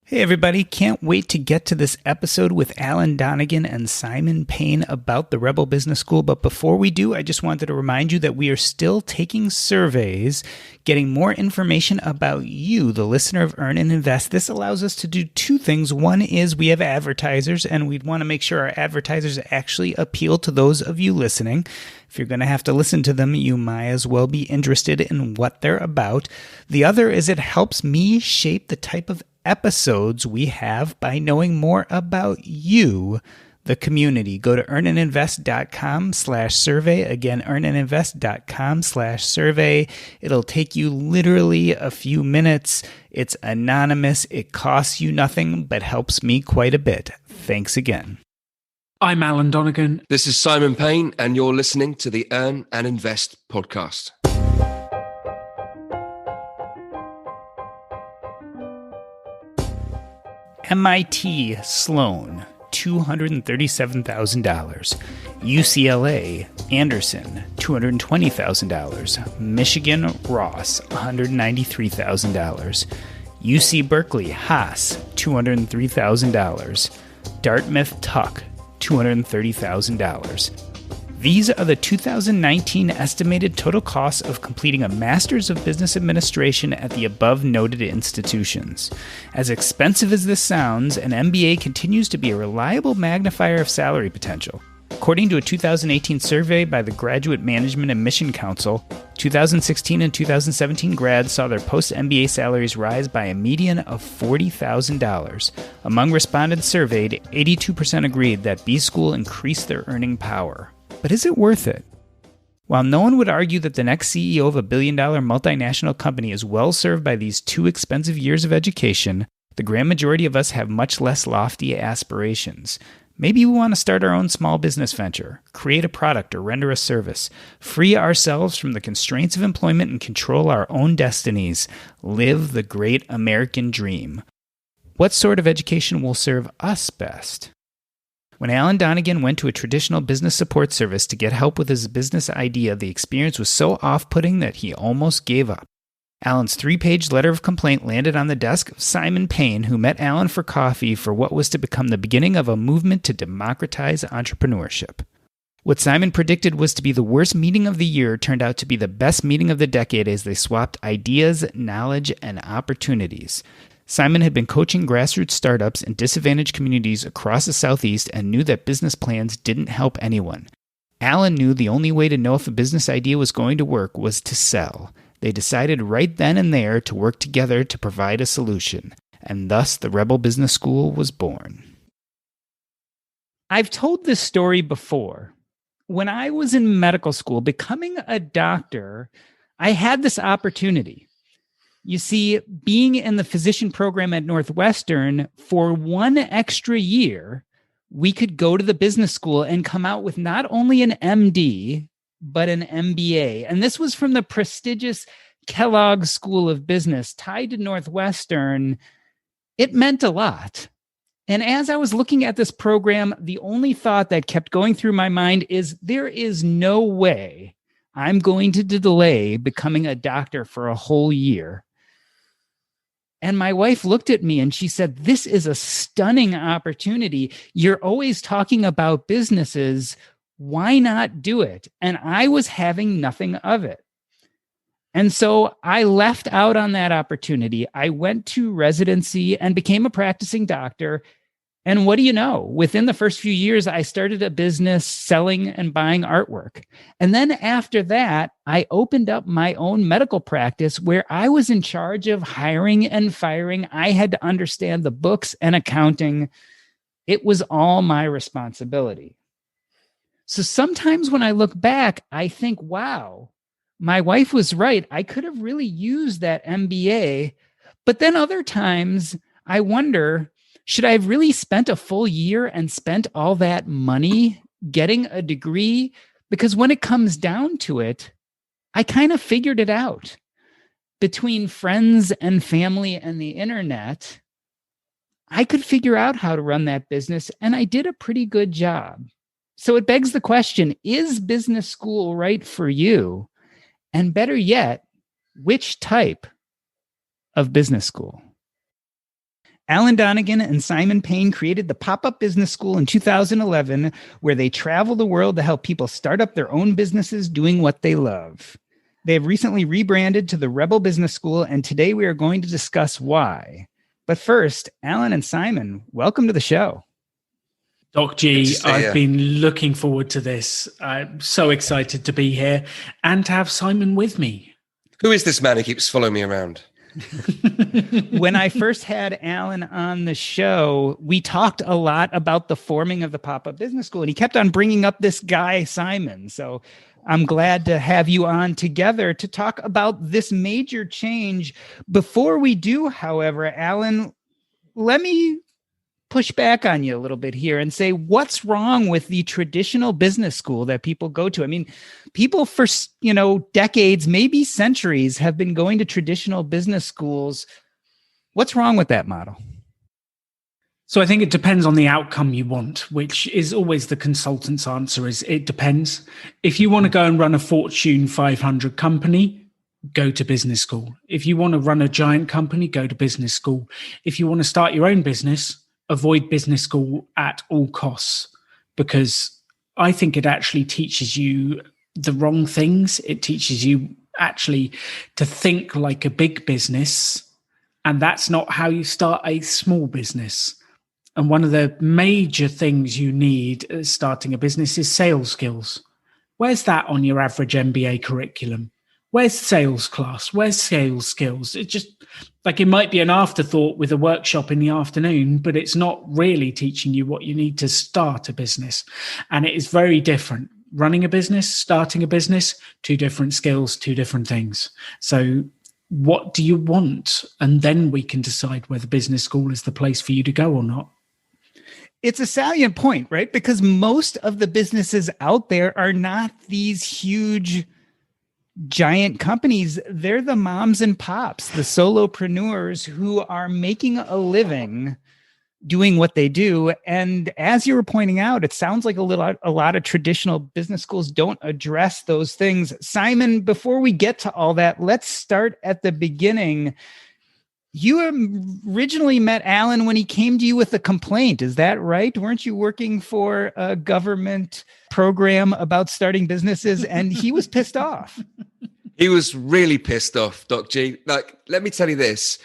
Hey everybody, can't wait to get to this episode with Alan Donegan and Simon Paine about the Rebel Business School. But before we do, I just wanted to remind you that we are still taking surveys, getting more information about you, the listener of Earn and Invest. This allows us to do two things. One is we have advertisers, and we'd want to make sure our advertisers actually appeal to those of you listening. If you're going to have to listen to them, you might as well be interested in what they're about. The other is it helps me shape the type of episodes we have by knowing more about you, the community. Go to earnandinvest.com/survey. Again, earnandinvest.com/survey. It'll take you literally a few minutes. It's anonymous. It costs you nothing, but helps me quite a bit. Thanks again. I'm Alan Donegan. This is Simon Paine, and you're listening to the Earn and Invest podcast. MIT Sloan, $237,000. UCLA Anderson, $220,000. Michigan Ross, $193,000. UC-Berkeley Haas, $203,000. Dartmouth Tuck, $230,000. These are the 2019 estimated total costs of completing a Master's of Business Administration at the above-noted institutions. As expensive as this sounds, an MBA continues to be a reliable magnifier of salary potential. According to a 2018 survey by the Graduate Management and Mission Council, 2016 and 2017 grads saw their post-MBA salaries rise by a median of $40,000. Among respondents surveyed, 82% agreed that B-School increased their earning power. But is it worth it? While no one would argue that the next CEO of a billion-dollar multinational company is well served by these two expensive years of education, the grand majority of us have much less lofty aspirations. Maybe we want to start our own small business venture, create a product, or render a service, free ourselves from the constraints of employment and control our own destinies, live the great American dream. What sort of education will serve us best? When Alan Donegan went to a traditional business support service to get help with his business idea, the experience was so off-putting that he almost gave up. Alan's 3-page letter of complaint landed on the desk of Simon Paine, who met Alan for coffee for what was to become the beginning of a movement to democratize entrepreneurship. What Simon predicted was to be the worst meeting of the year turned out to be the best meeting of the decade as they swapped ideas, knowledge, and opportunities. Simon had been coaching grassroots startups in disadvantaged communities across the Southeast and knew that business plans didn't help anyone. Alan knew the only way to know if a business idea was going to work was to sell. They decided right then and there to work together to provide a solution, and thus the Rebel Business School was born. I've told this story before. When I was in medical school, becoming a doctor, I had this opportunity. You see, being in the physician program at Northwestern, for one extra year, we could go to the business school and come out with not only an MD, but an MBA. And this was from the prestigious Kellogg School of Business, tied to Northwestern. It meant a lot. And as I was looking at this program, the only thought that kept going through my mind is there is no way I'm going to delay becoming a doctor for a whole year. And my wife looked at me and she said, "This is a stunning opportunity. You're always talking about businesses. Why not do it?" And I was having nothing of it. And so I left out on that opportunity. I went to residency and became a practicing doctor. And what do you know? Within the first few years, I started a business selling and buying artwork. And then after that, I opened up my own medical practice where I was in charge of hiring and firing. I had to understand the books and accounting. It was all my responsibility. So sometimes when I look back, I think, wow, my wife was right. I could have really used that MBA. But then other times I wonder, should I have really spent a full year and spent all that money getting a degree? Because when it comes down to it, I kind of figured it out. Between friends and family and the internet, I could figure out how to run that business, and I did a pretty good job. So it begs the question, is business school right for you? And better yet, which type of business school? Alan Donegan and Simon Paine created the Pop-Up Business School in 2011, where they travel the world to help people start up their own businesses doing what they love. They have recently rebranded to the Rebel Business School, and today we are going to discuss why. But first, Alan and Simon, welcome to the show. Doc G, I've been looking forward to this. I'm so excited to be here and to have Simon with me. Who is this man who keeps following me around? When I first had Alan on the show, we talked a lot about the forming of the Pop-Up Business School, and he kept on bringing up this guy, Simon. So I'm glad to have you on together to talk about this major change. Before we do, however, Alan, let me push back on you a little bit here and say, what's wrong with the traditional business school that people go to? I mean, people for, decades, maybe centuries have been going to traditional business schools. What's wrong with that model? So I think it depends on the outcome you want, which is always the consultant's answer is it depends. If you want to go and run a Fortune 500 company, go to business school. If you want to run a giant company, go to business school. If you want to start your own business, avoid business school at all costs, because I think it actually teaches you the wrong things. It teaches you actually to think like a big business, and that's not how you start a small business. And one of the major things you need as starting a business is sales skills. Where's that on your average MBA curriculum? Where's sales class? Where's sales skills? It's just like it might be an afterthought with a workshop in the afternoon, but it's not really teaching you what you need to start a business. And it is very different. Running a business, starting a business, two different skills, two different things. So what do you want? And then we can decide whether business school is the place for you to go or not. It's a salient point, right? Because most of the businesses out there are not these huge giant companies. They're the moms and pops, the solopreneurs who are making a living doing what they do. And as you were pointing out, it sounds like a lot of traditional business schools don't address those things. Simon, before we get to all that, let's start at the beginning. You originally met Alan when he came to you with a complaint. Is that right? Weren't you working for a government program about starting businesses and he was pissed off? He was really pissed off, Doc G. Like, let me tell you this.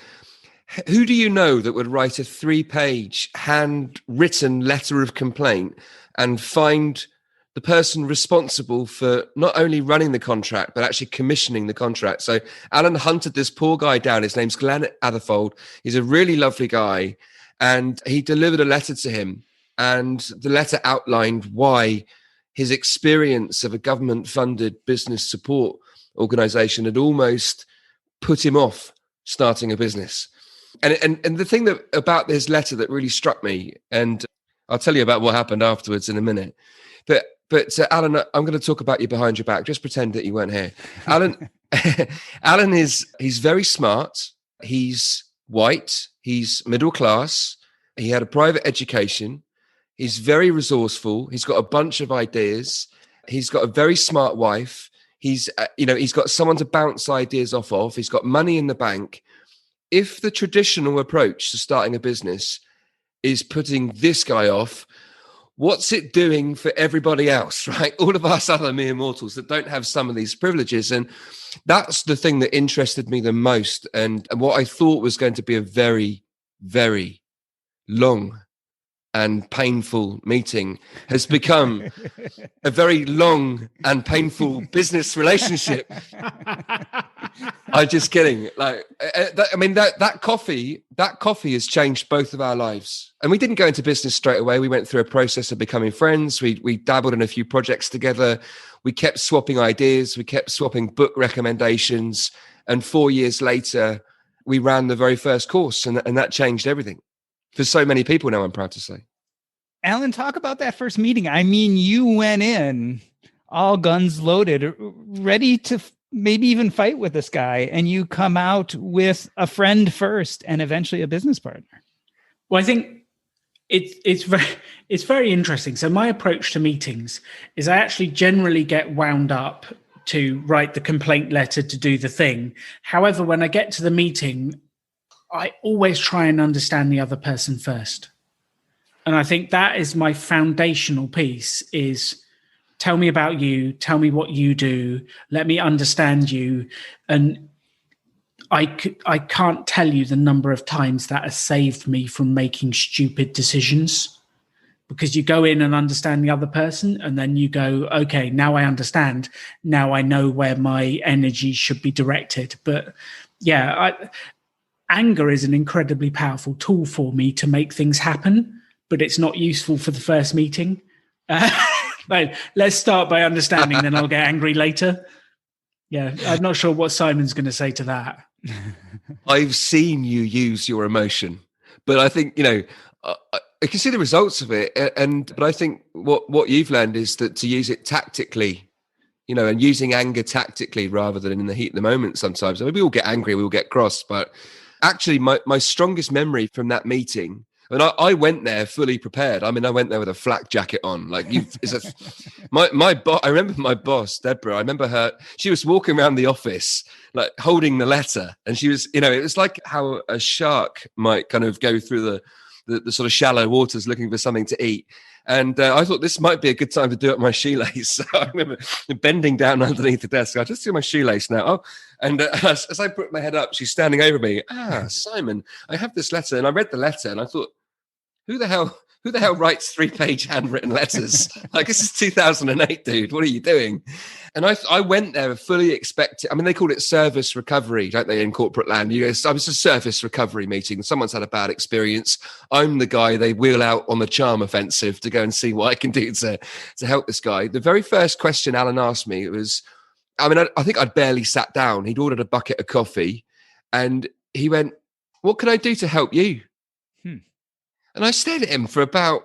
Who do you know that would write a 3-page handwritten letter of complaint and find the person responsible for not only running the contract, but actually commissioning the contract? So Alan hunted this poor guy down. His name's Glenn Atherfold. He's a really lovely guy. And he delivered a letter to him. And the letter outlined why his experience of a government-funded business support organization had almost put him off starting a business. And the thing that about this letter that really struck me, and I'll tell you about what happened afterwards in a minute, but Alan, I'm going to talk about you behind your back. Just pretend that you weren't here. Alan, he's very smart. He's white. He's middle class. He had a private education. He's very resourceful. He's got a bunch of ideas. He's got a very smart wife. He's got someone to bounce ideas off of. He's got money in the bank. If the traditional approach to starting a business is putting this guy off, what's it doing for everybody else, right? All of us other mere mortals that don't have some of these privileges. And that's the thing that interested me the most. And what I thought was going to be a very, very long and painful meeting has become a very long and painful business relationship. I'm just kidding. That coffee has changed both of our lives. And we didn't go into business straight away. We went through a process of becoming friends. We dabbled in a few projects together. We kept swapping ideas. We kept swapping book recommendations. And 4 years later, we ran the very first course, and that changed everything for so many people now, I'm proud to say. Alan, talk about that first meeting. I mean, you went in all guns loaded, ready to maybe even fight with this guy, and you come out with a friend first and eventually a business partner. Well, I think it's very interesting. So my approach to meetings is I actually generally get wound up to write the complaint letter to do the thing. However, when I get to the meeting, I always try and understand the other person first. And I think that is my foundational piece is tell me about you, tell me what you do, let me understand you. And I can't tell you the number of times that has saved me from making stupid decisions, because you go in and understand the other person and then you go, okay, now I understand. Now I know where my energy should be directed. But yeah, anger is an incredibly powerful tool for me to make things happen, but it's not useful for the first meeting. But let's start by understanding, then I'll get angry later. Yeah, I'm not sure what Simon's going to say to that. I've seen you use your emotion, but I think, I can see the results of it. But I think what you've learned is that to use it tactically, and using anger tactically rather than in the heat of the moment sometimes. I mean, we all get angry, we all get cross, but actually my strongest memory from that meeting, and I went there fully prepared. I mean, I went there with a flak jacket on. Like I remember my boss, Deborah. I remember her. She was walking around the office, like holding the letter, and she was, it was like how a shark might kind of go through the sort of shallow waters looking for something to eat. And I thought this might be a good time to do up my shoelace. So I remember bending down underneath the desk. I just do my shoelace now. Oh, and as I put my head up, she's standing over me. Simon, I have this letter. And I read the letter and I thought, who the hell writes 3-page handwritten letters? Like, this is 2008, dude. What are you doing? And I went there fully expecting. I mean, they call it service recovery, don't they, in corporate land? I was a service recovery meeting. Someone's had a bad experience. I'm the guy they wheel out on the charm offensive to go and see what I can do to help this guy. The very first question Alan asked me was, I think I'd barely sat down. He'd ordered a bucket of coffee and he went, "What can I do to help you?" And I stared at him for about,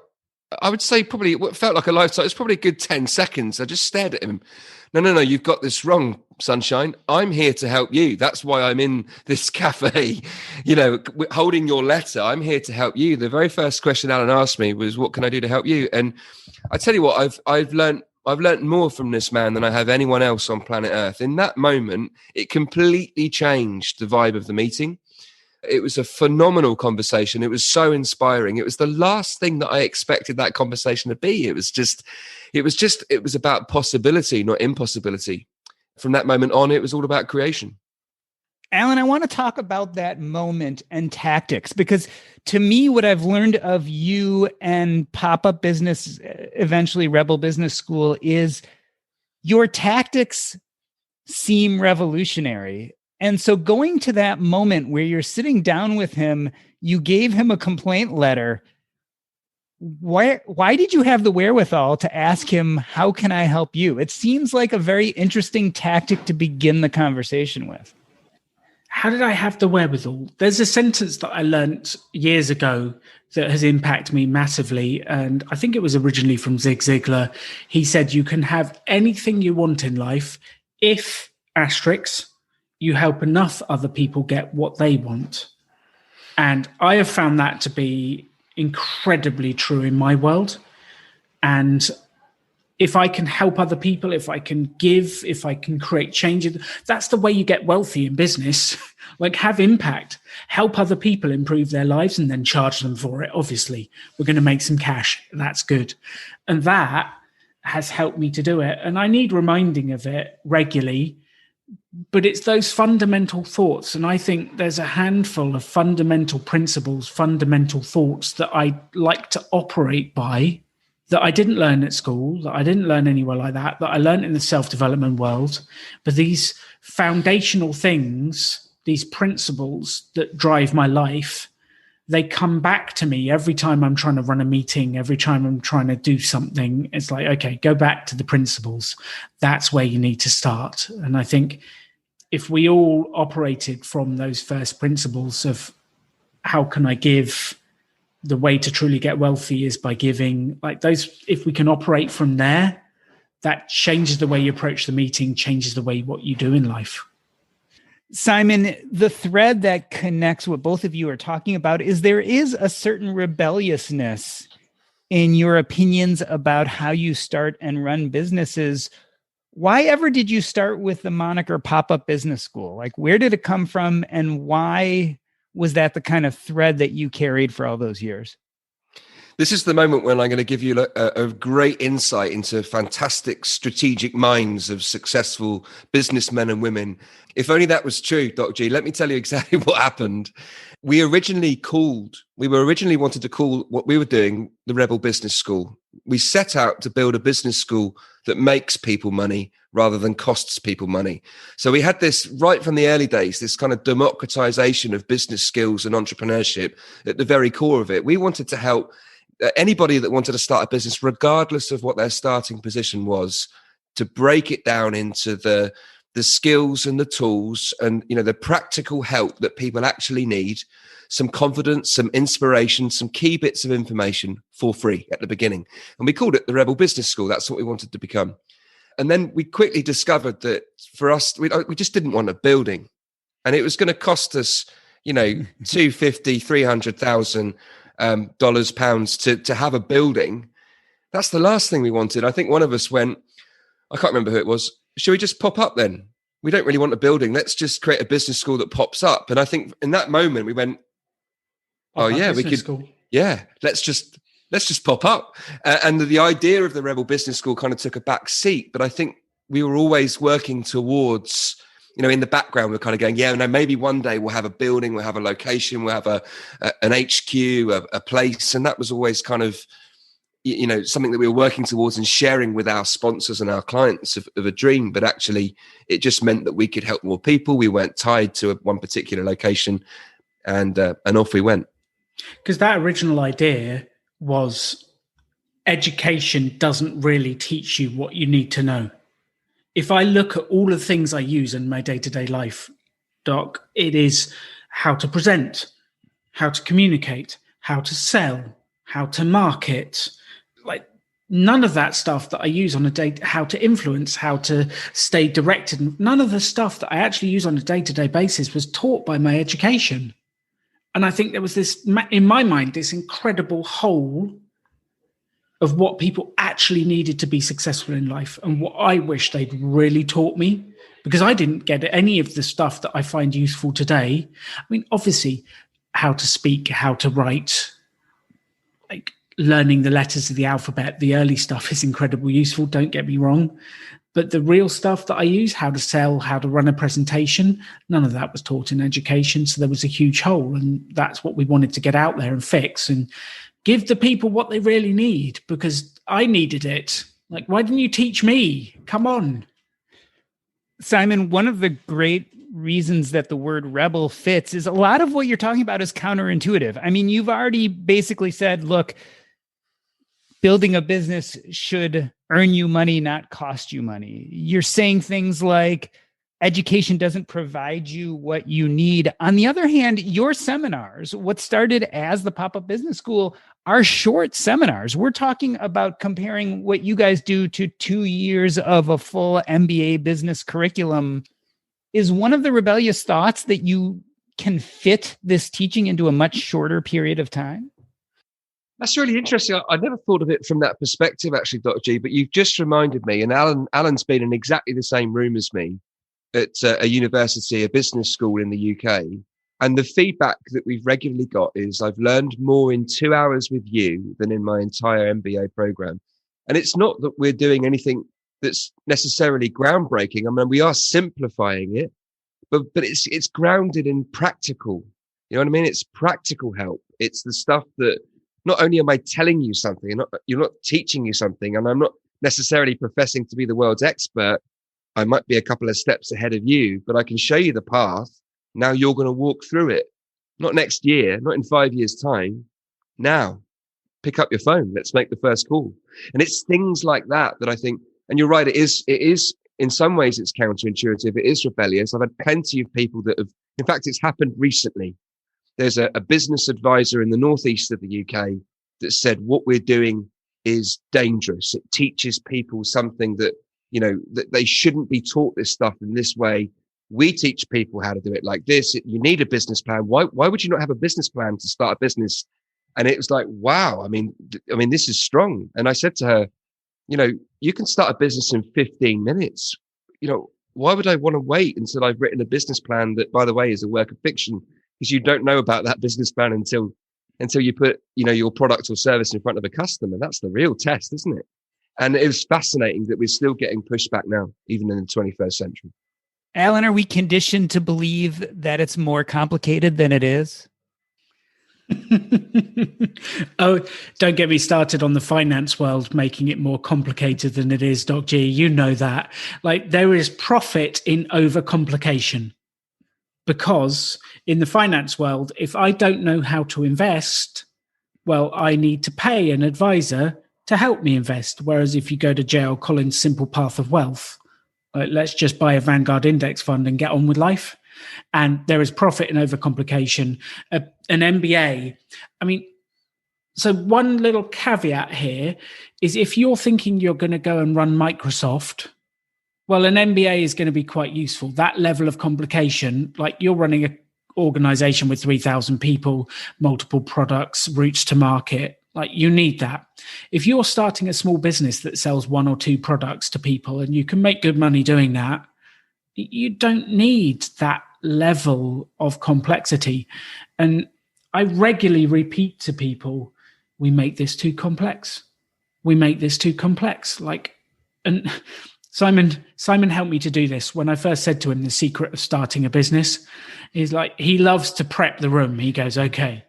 I would say probably what felt like a lifetime. It was probably a good 10 seconds. I just stared at him. No, you've got this wrong, sunshine. I'm here to help you. That's why I'm in this cafe, holding your letter. I'm here to help you. The very first question Alan asked me was, what can I do to help you? And I tell you what, I've learned more from this man than I have anyone else on planet Earth. In that moment, it completely changed the vibe of the meeting. It was a phenomenal conversation. It was so inspiring. It was the last thing that I expected that conversation to be. It was about possibility, not impossibility. From that moment on, it was all about creation. Alan, I want to talk about that moment and tactics, because to me, what I've learned of you and Pop-Up Business, eventually Rebel Business School, is your tactics seem revolutionary. And so going to that moment where you're sitting down with him, you gave him a complaint letter. Why did you have the wherewithal to ask him, how can I help you? It seems like a very interesting tactic to begin the conversation with. How did I have the wherewithal? There's a sentence that I learned years ago that has impacted me massively. And I think it was originally from Zig Ziglar. He said, you can have anything you want in life if, asterisk, you help enough other people get what they want. And I have found that to be incredibly true in my world. And if I can help other people, if I can give, if I can create change, that's the way you get wealthy in business. Like, have impact, help other people improve their lives, and then charge them for it. Obviously, we're going to make some cash. That's good. And that has helped me to do it. And I need reminding of it regularly. But it's those fundamental thoughts. And I think there's a handful of fundamental principles, fundamental thoughts that I like to operate by, that I didn't learn at school, that I didn't learn anywhere like that I learned in the self-development world. But these foundational things, these principles that drive my life, they come back to me every time I'm trying to run a meeting, every time I'm trying to do something. It's like, okay, go back to the principles. That's where you need to start. And I think if we all operated from those first principles of how can I give, the way to truly get wealthy is by giving, like those, if we can operate from there, that changes the way you approach the meeting, changes the way what you do in life. Simon, the thread that connects what both of you are talking about is there is a certain rebelliousness in your opinions about how you start and run businesses. Why ever did you start with the moniker Pop-Up Business School? Like, where did it come from, and why was that the kind of thread that you carried for all those years? This is the moment when I'm going to give you a great insight into fantastic strategic minds of successful businessmen and women. If only that was true, Dr. G. Let me tell you exactly what happened. We were originally wanted to call what we were doing the Rebel Business School. We set out to build a business school that makes people money rather than costs people money. So we had this right from the early days, this kind of democratization of business skills and entrepreneurship at the very core of it. We wanted to help anybody that wanted to start a business, regardless of what their starting position was, to break it down into the skills and the tools and, the practical help that people actually need, some confidence, some inspiration, some key bits of information for free at the beginning. And we called it the Rebel Business School. That's what we wanted to become. And then we quickly discovered that for us, we just didn't want a building, and it was going to cost us, $250,000, $300,000 pounds to have a building. That's the last thing we wanted. I think one of us went, I can't remember who it was, should we just pop up then? We don't really want a building. Let's just create a business school that pops up. And I think in that moment we went, oh yeah, we could, school. Yeah, let's just pop up. And the idea of the Rebel Business School kind of took a back seat. But I think we were always working towards, in the background, we're kind of going, yeah, no, maybe one day we'll have a building, we'll have a location, we'll have an HQ, a place. And that was always kind of, something that we were working towards and sharing with our sponsors and our clients of a dream. But actually, it just meant that we could help more people. We weren't tied to one particular location, and off we went. Because that original idea was education doesn't really teach you what you need to know. If I look at all the things I use in my day-to-day life, Doc, it is how to present, how to communicate, how to sell, how to market. Like none of that stuff that I use on a day, how to influence, how to stay directed. None of the stuff that I actually use on a day-to-day basis was taught by my education. And I think there was this, in my mind, this incredible hole of what people actually needed to be successful in life and what I wish they'd really taught me, because I didn't get any of the stuff that I find useful today. I mean, obviously, how to speak, how to write, like learning the letters of the alphabet, the early stuff is incredibly useful, don't get me wrong. But the real stuff that I use, how to sell, how to run a presentation, none of that was taught in education. So there was a huge hole, and that's what we wanted to get out there and fix and give the people what they really need, because I needed it. Like, why didn't you teach me? Come on. Simon, one of the great reasons that the word rebel fits is a lot of what you're talking about is counterintuitive. I mean, you've already basically said, look, building a business should earn you money, not cost you money. You're saying things like education doesn't provide you what you need. On the other hand, your seminars, what started as the Pop-Up Business School, are short seminars. We're talking about comparing what you guys do to 2 years of a full MBA business curriculum. Is one of the rebellious thoughts that you can fit this teaching into a much shorter period of time? That's really interesting. I never thought of it from that perspective, actually, Dr. G, but you've just reminded me, and Alan's been in exactly the same room as me at a university, a business school in the UK. And the feedback that we've regularly got is I've learned more in 2 hours with you than in my entire MBA program. And it's not that we're doing anything that's necessarily groundbreaking. I mean, we are simplifying it, but it's grounded in practical. You know what I mean? It's practical help. It's the stuff that not only am I telling you something, you're not teaching you something, and I'm not necessarily professing to be the world's expert. I might be a couple of steps ahead of you, but I can show you the path. Now you're going to walk through it. Not next year, not in 5 years' time. Now, pick up your phone. Let's make the first call. And it's things like that I think, and you're right, it is in some ways it's counterintuitive. It is rebellious. I've had plenty of people that have, in fact, it's happened recently. There's a business advisor in the northeast of the UK that said what we're doing is dangerous. It teaches people something that, that they shouldn't be taught this stuff in this way. We teach people how to do it like this. You need a business plan. Why would you not have a business plan to start a business? And it was like, wow, I mean, this is strong. And I said to her, you can start a business in 15 minutes. Why would I want to wait until I've written a business plan that, by the way, is a work of fiction because you don't know about that business plan until you put, your product or service in front of a customer. That's the real test, isn't it? And it was fascinating that we're still getting pushback now, even in the 21st century. Alan, are we conditioned to believe that it's more complicated than it is? Oh, don't get me started on the finance world making it more complicated than it is, Doc G. You know that. Like, there is profit in overcomplication. Because in the finance world, if I don't know how to invest, well, I need to pay an advisor to help me invest. Whereas if you go to J.L. Collins' Simple Path of Wealth, let's just buy a Vanguard index fund and get on with life. And there is profit in overcomplication. An MBA, so one little caveat here is if you're thinking you're going to go and run Microsoft, well, an MBA is going to be quite useful. That level of complication, like you're running an organization with 3,000 people, multiple products, routes to market, like you need that. If you're starting a small business that sells 1 or 2 products to people and you can make good money doing that, you don't need that level of complexity. And I regularly repeat to people, we make this too complex. We make this too complex. And Simon helped me to do this. When I first said to him the secret of starting a business, he's like, he loves to prep the room. He goes, okay,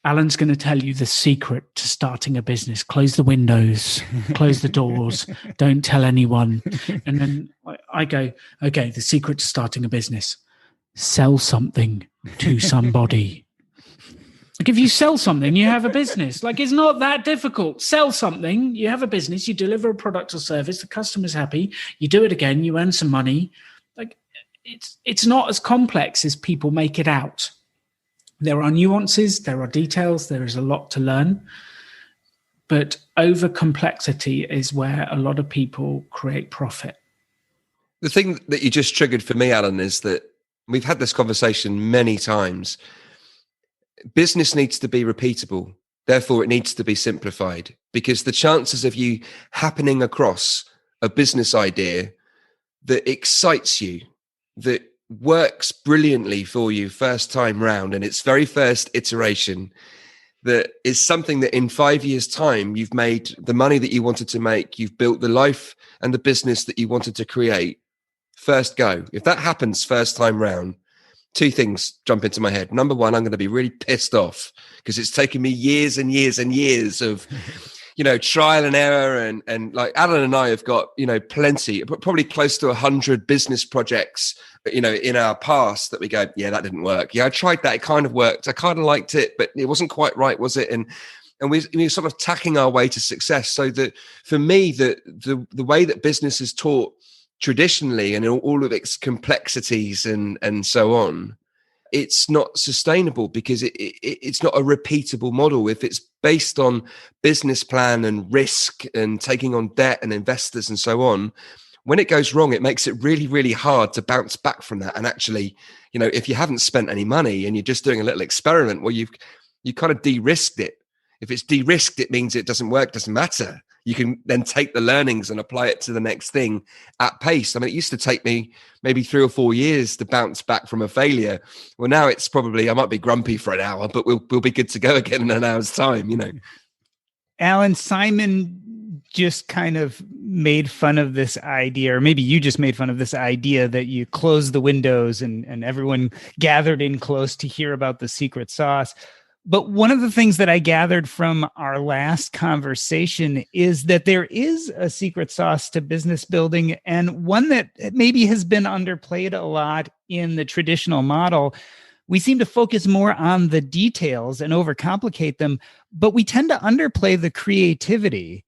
Alan's going to tell you the secret to starting a business. Close the windows, close the doors, don't tell anyone. And then I go, okay, the secret to starting a business, sell something to somebody. Like if you sell something, you have a business. Like it's not that difficult. Sell something, you have a business, you deliver a product or service, the customer's happy, you do it again, you earn some money. Like it's not as complex as people make it out. There are nuances, there are details, there is a lot to learn. But over complexity is where a lot of people create profit. The thing that you just triggered for me, Alan, is that we've had this conversation many times. Business needs to be repeatable. Therefore, it needs to be simplified, because the chances of you happening across a business idea that excites you, that works brilliantly for you first time round in its very first iteration, that is something that in 5 years' time, you've made the money that you wanted to make, you've built the life and the business that you wanted to create, first go. If that happens first time round, 2 things jump into my head. Number one, I'm going to be really pissed off because it's taken me years and years and years of, trial and error. And like Alan and I have got, plenty, probably close to 100 business projects, in our past that we go, yeah, that didn't work. Yeah, I tried that. It kind of worked. I kind of liked it, but it wasn't quite right, was it? And we're sort of tacking our way to success. So that for me, the way that business is taught traditionally and in all of its complexities and so on, it's not sustainable because it's not a repeatable model. If it's based on business plan and risk and taking on debt and investors and so on, when it goes wrong, it makes it really, really hard to bounce back from that. And actually, if you haven't spent any money and you're just doing a little experiment, well, you kind of de-risked it. If it's de-risked, it means it doesn't work, doesn't matter. You can then take the learnings and apply it to the next thing at pace. I mean, it used to take me maybe 3 or 4 years to bounce back from a failure. Well, now it's probably, I might be grumpy for an hour, but we'll be good to go again in an hour's time, Alan, Simon just kind of made fun of this idea, or maybe you just made fun of this idea that you close the windows and everyone gathered in close to hear about the secret sauce. But one of the things that I gathered from our last conversation is that there is a secret sauce to business building, and one that maybe has been underplayed a lot in the traditional model. We seem to focus more on the details and overcomplicate them, but we tend to underplay the creativity.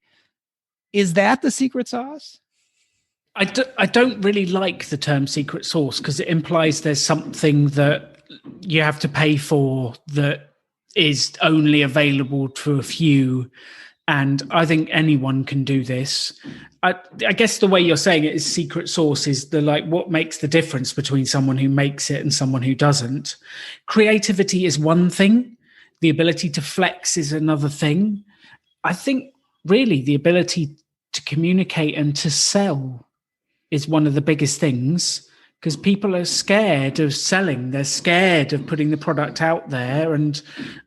Is that the secret sauce? I don't really like the term secret sauce because it implies there's something that you have to pay for that is only available to a few. And I think anyone can do this. I guess the way you're saying it is secret sauce is what makes the difference between someone who makes it and someone who doesn't. Creativity is one thing. The ability to flex is another thing. I think really the ability to communicate and to sell is one of the biggest things, because people are scared of selling. They're scared of putting the product out there. And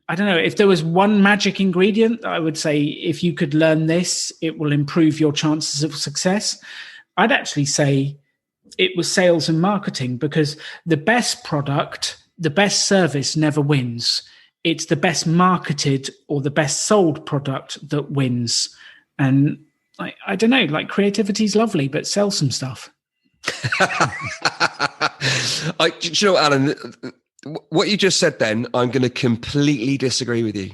I don't know, if there was one magic ingredient, I would say if you could learn this, it will improve your chances of success. I'd actually say it was sales and marketing, because the best product, the best service never wins. It's the best marketed or the best sold product that wins. And I don't know, like, creativity is lovely, but sell some stuff. You know, Alan, what you just said then, I'm going to completely disagree with you.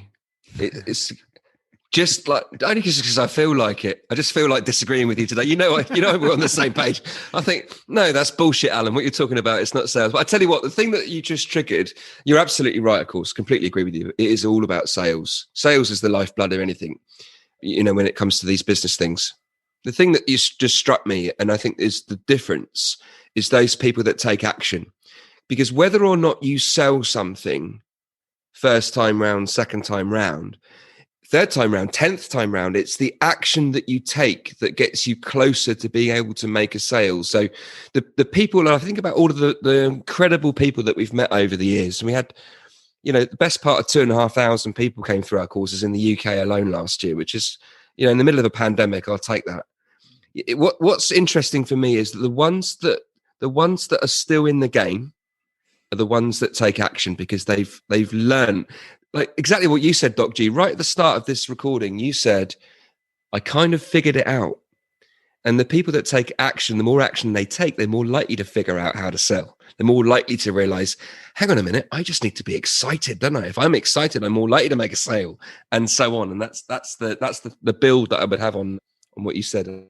It's just like, only because I feel like it. I just feel like disagreeing with you today. You know, we're on the same page. I think, no, that's bullshit, Alan. What you're talking about, it's not sales. But I tell you what, the thing that you just triggered, you're absolutely right, of course, completely agree with you. It is all about sales. Sales is the lifeblood of anything, you know, when it comes to these business things. The thing that just struck me, and I think is the difference, is those people that take action. Because whether or not you sell something first time round, second time round, third time round, 10th time round, it's the action that you take that gets you closer to being able to make a sale. So the people, I think about all of the incredible people that we've met over the years. We had, you know, the best part of 2,500 people came through our courses in the UK alone last year, which is, you know, in the middle of a pandemic, I'll take that. What's interesting for me is that the ones that are still in the game are the ones that take action, because they've learned, like exactly what you said, Doc G, right at the start of this recording. You said, I kind of figured it out. And the people that take action, the more action they take, they're more likely to figure out how to sell. They're more likely to realize, hang on a minute, I just need to be excited, don't I? If I'm excited, I'm more likely to make a sale, and so on. And that's the build that I would have on what you said.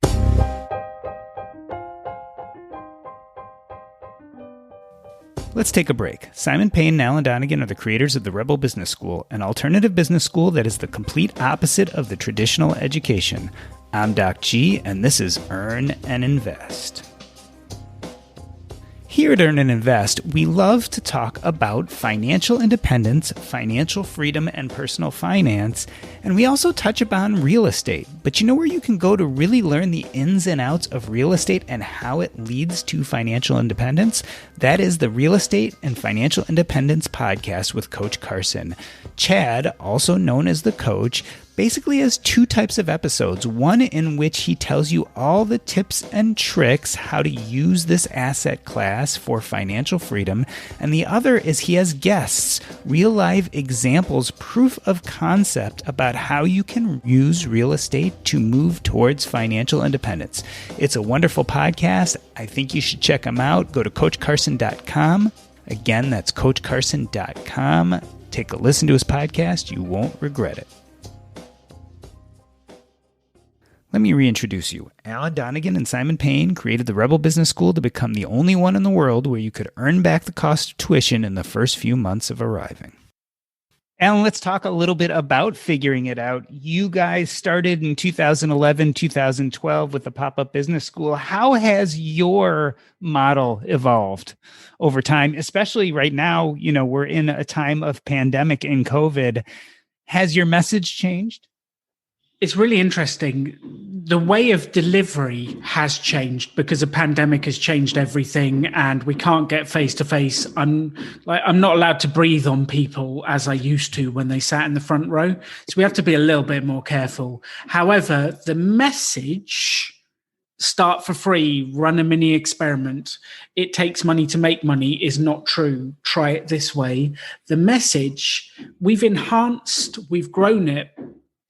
Let's take a break. Simon Paine and Alan Donegan are the creators of the Rebel Business School, an alternative business school that is the complete opposite of the traditional education. I'm Doc G, and this is Earn and Invest. Here at Earn and Invest, we love to talk about financial independence, financial freedom, and personal finance, and we also touch upon real estate. But you know where you can go to really learn the ins and outs of real estate and how it leads to financial independence? That is the Real Estate and Financial Independence podcast with Coach Carson. Chad, also known as the Coach, basically has two types of episodes. One in which he tells you all the tips and tricks how to use this asset class for financial freedom. And the other is he has guests, real live examples, proof of concept about how you can use real estate to move towards financial independence. It's a wonderful podcast. I think you should check him out. Go to coachcarson.com. Again, that's coachcarson.com. Take a listen to his podcast. You won't regret it. Let me reintroduce you. Alan Donegan and Simon Paine created the Rebel Business School to become the only one in the world where you could earn back the cost of tuition in the first few months of arriving. Alan, let's talk a little bit about figuring it out. You guys started in 2011, 2012 with the Pop-Up Business School. How has your model evolved over time, especially right now? You know, we're in a time of pandemic and COVID. Has your message changed? It's really interesting. The way of delivery has changed because a pandemic has changed everything, and we can't get face to face. I'm not allowed to breathe on people as I used to when they sat in the front row. So we have to be a little bit more careful. However, the message, start for free, run a mini experiment, it takes money to make money, is not true. Try it this way. The message, we've enhanced, we've grown it,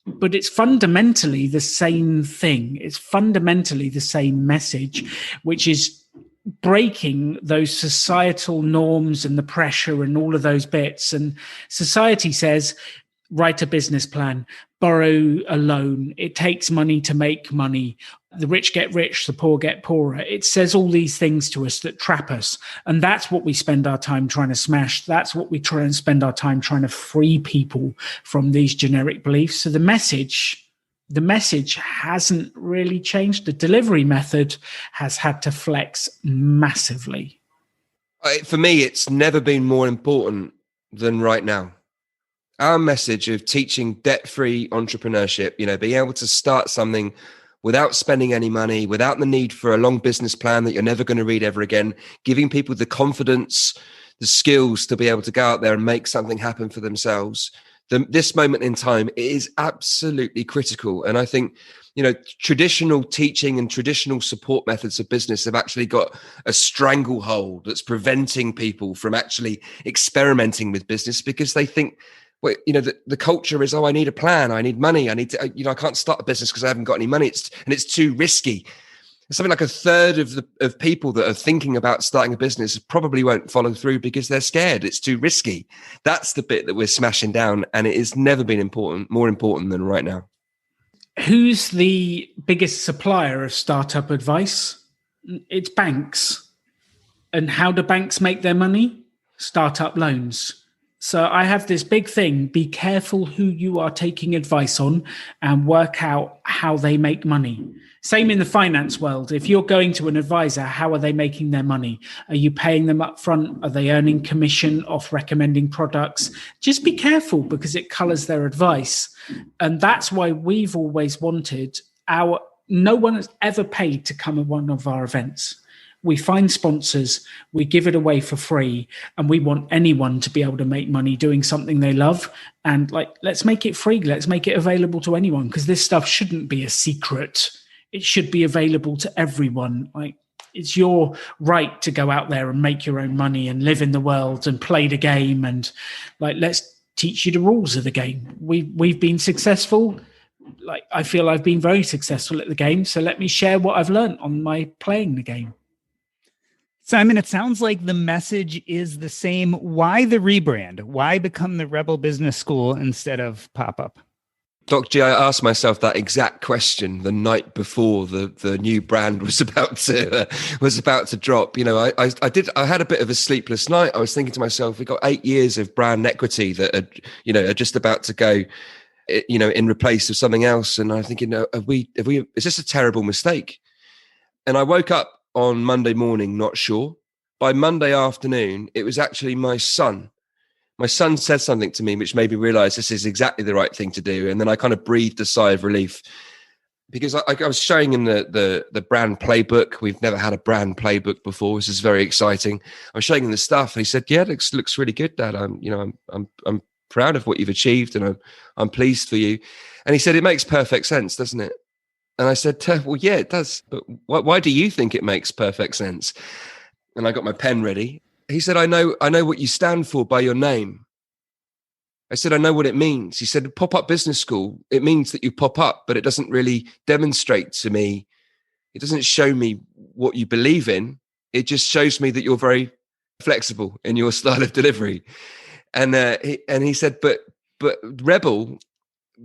but it's fundamentally the same thing. It's fundamentally the same message, which is breaking those societal norms and the pressure and all of those bits. And society says, write a business plan, borrow a loan. It takes money to make money. The rich get rich, the poor get poorer. It says all these things to us that trap us. And that's what we spend our time trying to smash. That's what we try and spend our time trying to free people from these generic beliefs. So the message hasn't really changed. The delivery method has had to flex massively. For me, it's never been more important than right now. Our message of teaching debt-free entrepreneurship, you know, being able to start something without spending any money, without the need for a long business plan that you're never going to read ever again, giving people the confidence, the skills to be able to go out there and make something happen for themselves. This moment in time is absolutely critical. And I think, traditional teaching and traditional support methods of business have actually got a stranglehold that's preventing people from actually experimenting with business, because they think, well, the culture is, I need a plan, I need money, I need to, I can't start a business because I haven't got any money. It's too risky. Something like a third of people that are thinking about starting a business probably won't follow through because they're scared. It's too risky. That's the bit that we're smashing down, and it has never been more important than right now. Who's the biggest supplier of startup advice? It's banks. And how do banks make their money? Startup loans. So I have this big thing: be careful who you are taking advice on and work out how they make money. Same in the finance world. If you're going to an advisor, how are they making their money? Are you paying them up front? Are they earning commission off recommending products? Just be careful, because it colors their advice. And that's why we've always wanted no one has ever paid to come at one of our events. We find sponsors, we give it away for free, and we want anyone to be able to make money doing something they love. And let's make it free. Let's make it available to anyone, because this stuff shouldn't be a secret. It should be available to everyone. It's your right to go out there and make your own money and live in the world and play the game. And let's teach you the rules of the game. We've been successful. I feel I've been very successful at the game. So let me share what I've learned on my playing the game. Simon, it sounds like the message is the same. Why the rebrand? Why become the Rebel Business School instead of Pop-Up? Dr. G, I asked myself that exact question the night before the new brand was about to drop. I had a bit of a sleepless night. I was thinking to myself, we got 8 years of brand equity that are just about to go, in replace of something else. And I'm thinking, is this a terrible mistake? And I woke up on Monday morning, not sure. By Monday afternoon, it was actually my son. My son said something to me which made me realize this is exactly the right thing to do. And then I kind of breathed a sigh of relief, because I was showing him the brand playbook. We've never had a brand playbook before. This is very exciting. I was showing him the stuff, and he said, "Yeah, it looks really good, Dad. I'm proud of what you've achieved, and I'm pleased for you." And he said, "It makes perfect sense, doesn't it?" And I said, "Well, yeah, it does. But why do you think it makes perfect sense?" And I got my pen ready. He said, I know what you stand for by your name. I said, I know what it means. He said, Pop-Up Business School, it means that you pop up, but it doesn't really demonstrate to me. It doesn't show me what you believe in. It just shows me that you're very flexible in your style of delivery. And he said, but Rebel,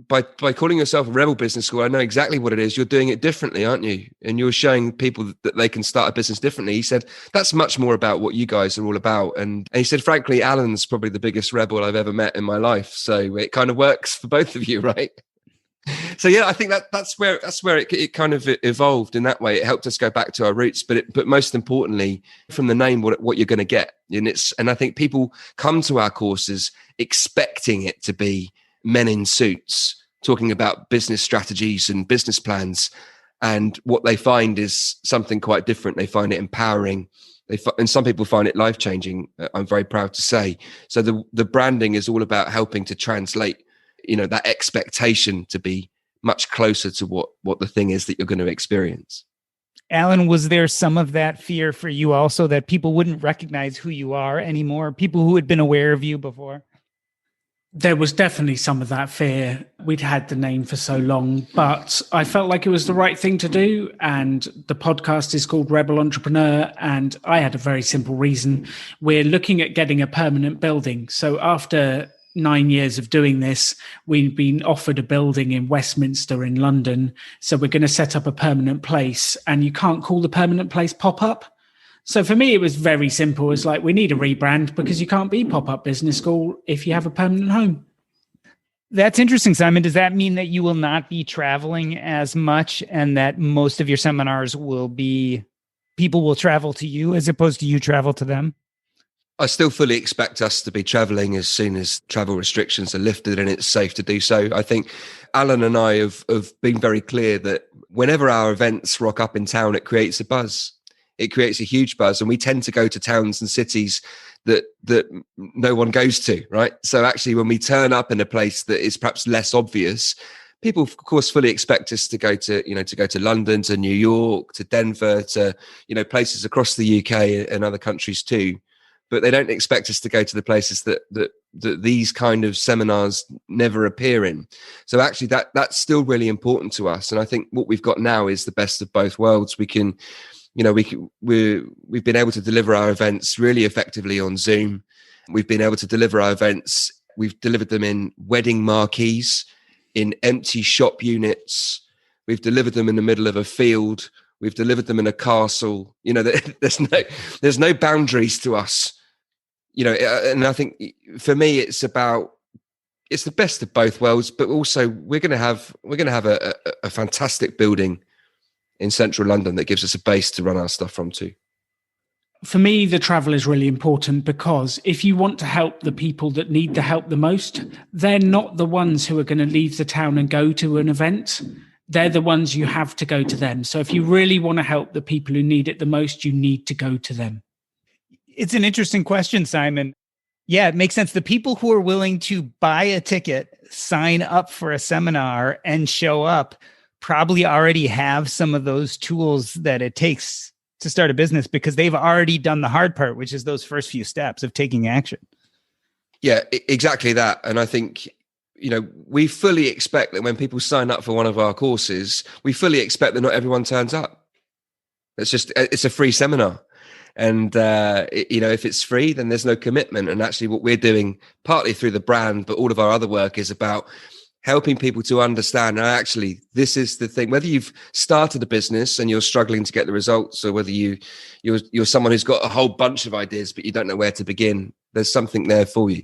by calling yourself a Rebel Business School, I know exactly what it is. You're doing it differently, aren't you? And you're showing people that they can start a business differently. He said, that's much more about what you guys are all about. And he said, frankly, Alan's probably the biggest rebel I've ever met in my life. So it kind of works for both of you, right? So yeah, I think that's where it kind of evolved in that way. It helped us go back to our roots, but most importantly, from the name, what you're going to get. And I think people come to our courses expecting it to be men in suits talking about business strategies and business plans. And what they find is something quite different. They find it empowering. And some people find it life-changing, I'm very proud to say. So the branding is all about helping to translate, that expectation to be much closer to what the thing is that you're going to experience. Alan, was there some of that fear for you also, that people wouldn't recognize who you are anymore? People who had been aware of you before? There was definitely some of that fear. We'd had the name for so long, but I felt like it was the right thing to do. And the podcast is called Rebel Entrepreneur. And I had a very simple reason. We're looking at getting a permanent building. So after 9 years of doing this, we've been offered a building in Westminster in London. So we're going to set up a permanent place. And you can't call the permanent place Pop-Up. So for me, it was very simple. It's like, we need a rebrand, because you can't be Pop-Up Business School if you have a permanent home. That's interesting, Simon. Does that mean that you will not be traveling as much, and that most of your seminars will be, people will travel to you as opposed to you travel to them? I still fully expect us to be traveling as soon as travel restrictions are lifted and it's safe to do so. I think Alan and I have been very clear that whenever our events rock up in town, it creates a buzz. It creates a huge buzz. And we tend to go to towns and cities that no one goes to, right? So actually, when we turn up in a place that is perhaps less obvious, people, of course, fully expect us to go to London, to New York, to Denver, to, places across the UK and other countries too. But they don't expect us to go to the places that these kind of seminars never appear in. So actually, that's still really important to us. And I think what we've got now is the best of both worlds. We've been able to deliver our events really effectively on Zoom. We've been able to deliver our events. We've delivered them in wedding marquees, in empty shop units. We've delivered them in the middle of a field. We've delivered them in a castle. There's no boundaries to us. And I think for me, it's the best of both worlds, but also we're going to have a fantastic building in central London that gives us a base to run our stuff from too. For me, the travel is really important because if you want to help the people that need the help the most, they're not the ones who are going to leave the town and go to an event. They're the ones you have to go to them. So if you really want to help the people who need it the most, you need to go to them. It's an interesting question, Simon. Yeah, it makes sense. The people who are willing to buy a ticket, sign up for a seminar, and show up probably already have some of those tools that it takes to start a business because they've already done the hard part, which is those first few steps of taking action. Yeah, exactly that. And I think, we fully expect that when people sign up for one of our courses, we fully expect that not everyone turns up. It's a free seminar. And, if it's free, then there's no commitment. And actually what we're doing partly through the brand, but all of our other work is about helping people to understand, actually, this is the thing, whether you've started a business and you're struggling to get the results, or whether you're someone who's got a whole bunch of ideas, but you don't know where to begin, there's something there for you.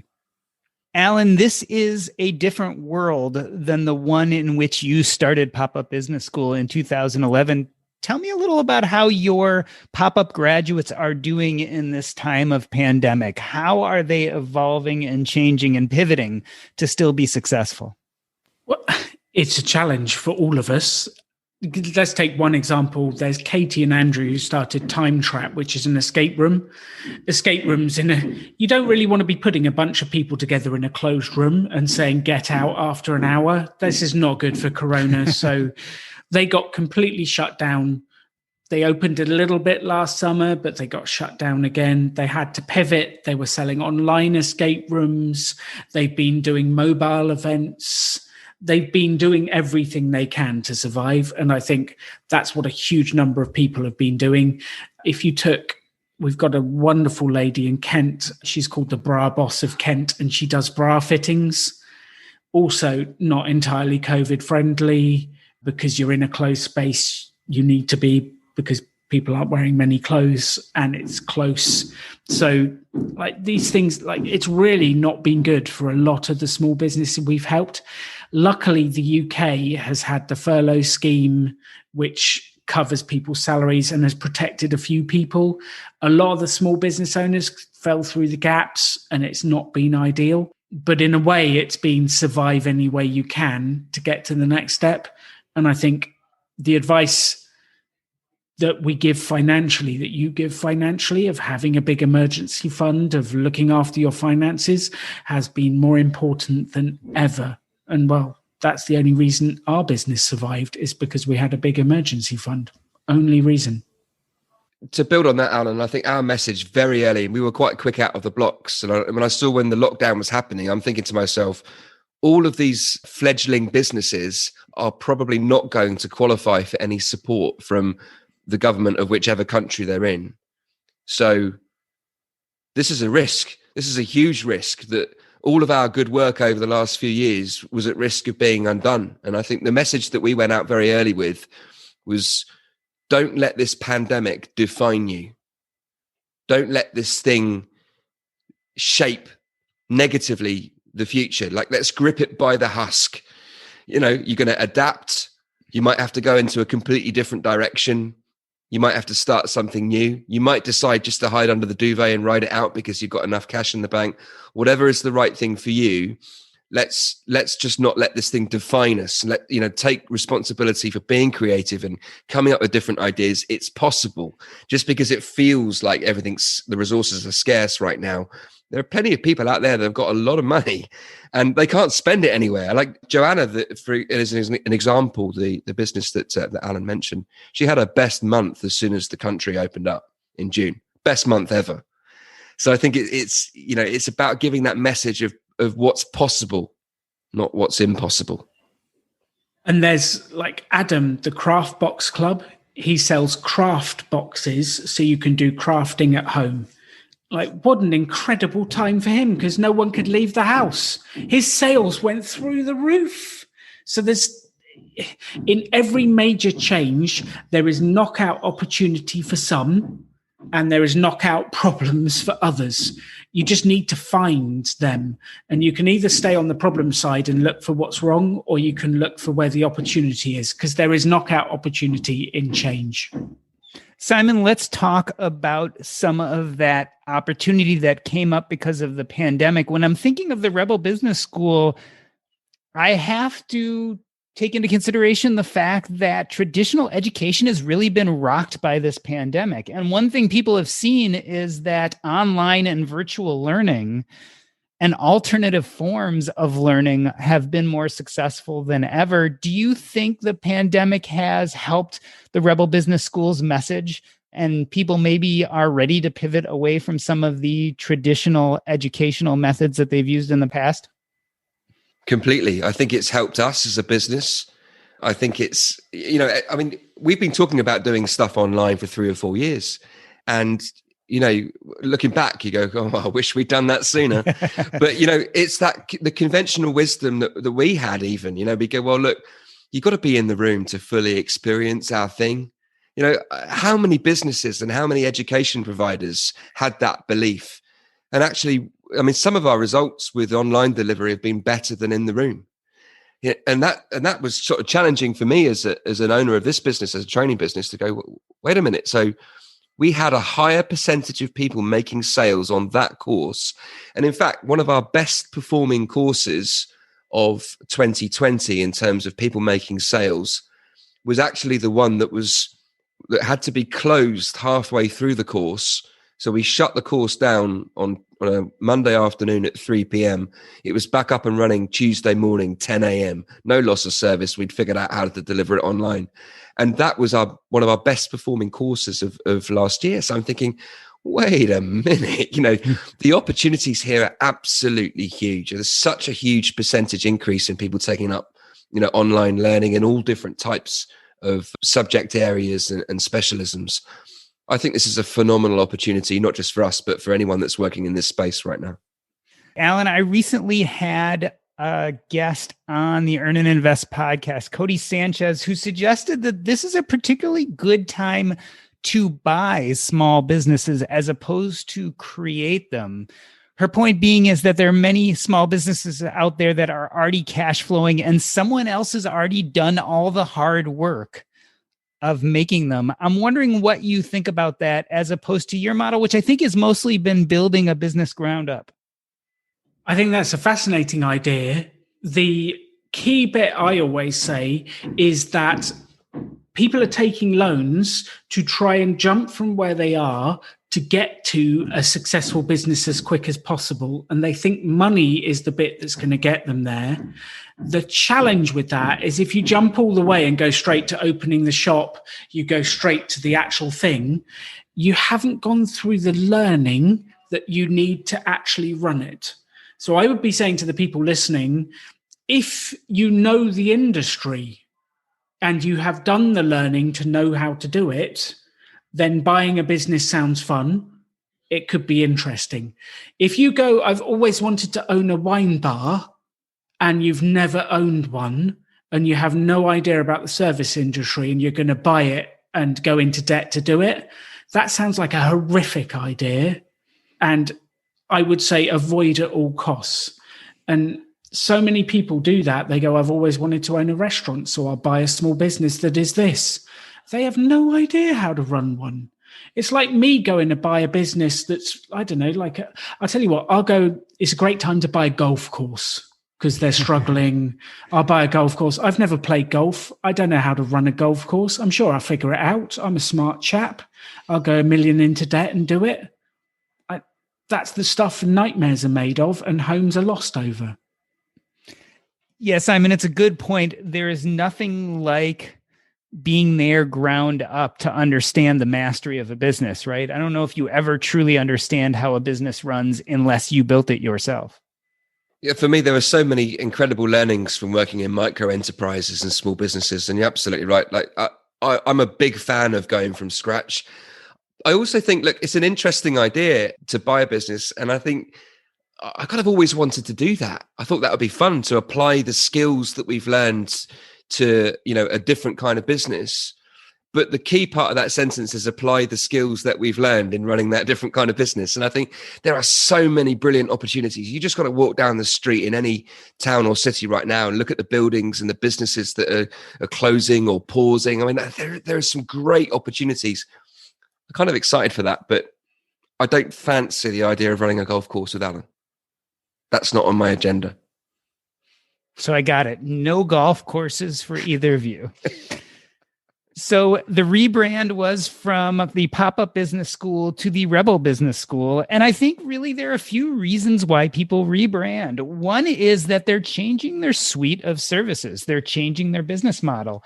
Alan, this is a different world than the one in which you started Pop-Up Business School in 2011. Tell me a little about how your pop-up graduates are doing in this time of pandemic. How are they evolving and changing and pivoting to still be successful? Well, it's a challenge for all of us. Let's take one example. There's Katie and Andrew who started Time Trap, which is an escape room. Escape rooms you don't really want to be putting a bunch of people together in a closed room and saying, get out after an hour. This is not good for Corona. So they got completely shut down. They opened a little bit last summer, but they got shut down again. They had to pivot. They were selling online escape rooms. They've been doing mobile events. They've been doing everything they can to survive. And I think that's what a huge number of people have been doing. We've got a wonderful lady in Kent. She's called the Bra Boss of Kent, and she does bra fittings. Also not entirely COVID friendly because you're in a closed space. You need to be, because people aren't wearing many clothes and it's close. So these things, it's really not been good for a lot of the small businesses we've helped. Luckily, the UK has had the furlough scheme, which covers people's salaries and has protected a few people. A lot of the small business owners fell through the gaps and it's not been ideal. But in a way, it's been survive any way you can to get to the next step. And I think the advice that we give financially, that you give financially, of having a big emergency fund, of looking after your finances, has been more important than ever. And well, that's the only reason our business survived, is because we had a big emergency fund. Only reason. To build on that, Alan, I think our message very early, we were quite quick out of the blocks. And when I saw when the lockdown was happening, I'm thinking to myself, all of these fledgling businesses are probably not going to qualify for any support from the government of whichever country they're in. So this is a risk. This is a huge risk that all of our good work over the last few years was at risk of being undone. And I think the message that we went out very early with was, don't let this pandemic define you. Don't let this thing shape negatively the future. Let's grip it by the husk. You're going to adapt. You might have to go into a completely different direction. You might have to start something new. You might decide just to hide under the duvet and ride it out because you've got enough cash in the bank. Whatever is the right thing for you, let's just not let this thing define us. Take responsibility for being creative and coming up with different ideas. It's possible. Just because it feels like the resources are scarce right now, there are plenty of people out there that have got a lot of money and they can't spend it anywhere. Like Joanna, as an example, the business that Alan mentioned, she had her best month as soon as the country opened up in June. Best month ever. So I think it's about giving that message of what's possible, not what's impossible. And there's like Adam, the Craft Box Club. He sells craft boxes so you can do crafting at home. Like, what an incredible time for him because no one could leave the house. His sales went through the roof. So in every major change, there is knockout opportunity for some and there is knockout problems for others. You just need to find them. And you can either stay on the problem side and look for what's wrong, or you can look for where the opportunity is, because there is knockout opportunity in change. Simon, let's talk about some of that opportunity that came up because of the pandemic. When I'm thinking of the Rebel Business School, I have to take into consideration the fact that traditional education has really been rocked by this pandemic. And one thing people have seen is that online and virtual learning and alternative forms of learning have been more successful than ever. Do you think the pandemic has helped the Rebel Business School's message and people maybe are ready to pivot away from some of the traditional educational methods that they've used in the past? Completely. I think it's helped us as a business. I think it's, we've been talking about doing stuff online for 3 or 4 years. And, looking back, you go, oh, I wish we'd done that sooner. But, it's the conventional wisdom that we had even, we go, well, look, you've got to be in the room to fully experience our thing. How many businesses and how many education providers had that belief? And actually, some of our results with online delivery have been better than in the room. Yeah, and that was sort of challenging for me as an owner of this business, as a training business, to go, wait a minute. So we had a higher percentage of people making sales on that course. And in fact, one of our best performing courses of 2020 in terms of people making sales was actually the one that had to be closed halfway through the course. So we shut the course down on a Monday afternoon at 3 p.m. It was back up and running Tuesday morning, 10 a.m. No loss of service. We'd figured out how to deliver it online. And that was one of our best performing courses of last year. So I'm thinking, wait a minute, the opportunities here are absolutely huge. There's such a huge percentage increase in people taking up, online learning in all different types of subject areas and specialisms. I think this is a phenomenal opportunity, not just for us, but for anyone that's working in this space right now. Alan, I recently had a guest on the Earn and Invest podcast, Cody Sanchez, who suggested that this is a particularly good time to buy small businesses as opposed to create them. Her point being is that there are many small businesses out there that are already cash flowing and someone else has already done all the hard work of making them. I'm wondering what you think about that as opposed to your model, which I think has mostly been building a business ground up. I think that's a fascinating idea. The key bit I always say is that people are taking loans to try and jump from where they are to get to a successful business as quick as possible. And they think money is the bit that's going to get them there. The challenge with that is if you jump all the way and go straight to opening the shop, you go straight to the actual thing, you haven't gone through the learning that you need to actually run it. So I would be saying to the people listening, if you know the industry and you have done the learning to know how to do it, then buying a business sounds fun. It could be interesting. If you go, I've always wanted to own a wine bar, and you've never owned one, and you have no idea about the service industry, and you're going to buy it and go into debt to do it, that sounds like a horrific idea. And I would say avoid at all costs. And so many people do that. They go, I've always wanted to own a restaurant, so I'll buy a small business that is this. They have no idea how to run one. It's like me going to buy a business that's, I don't know, I'll tell you what, it's a great time to buy a golf course because they're struggling. I'll buy a golf course. I've never played golf. I don't know how to run a golf course. I'm sure I'll figure it out. I'm a smart chap. I'll go $1 million into debt and do it. That's the stuff nightmares are made of and homes are lost over. Yes, Simon, it's a good point. There is nothing like being there ground up to understand the mastery of a business, right? I don't know if you ever truly understand how a business runs unless you built it yourself. Yeah, for me, there are so many incredible learnings from working in micro enterprises and small businesses. And you're absolutely right. Like I'm a big fan of going from scratch. I also think, look, it's an interesting idea to buy a business. And I think I kind of always wanted to do that. I thought that would be fun to apply the skills that we've learned to, a different kind of business. But the key part of that sentence is apply the skills that we've learned in running that different kind of business. And I think there are so many brilliant opportunities. You just got to walk down the street in any town or city right now and look at the buildings and the businesses that are closing or pausing. I mean, there are some great opportunities. I'm kind of excited for that, but I don't fancy the idea of running a golf course with Alan. That's not on my agenda. So I got it. No golf courses for either of you. So the rebrand was from the Pop-Up Business School to the Rebel Business School. And I think really there are a few reasons why people rebrand. One is that they're changing their suite of services. They're changing their business model.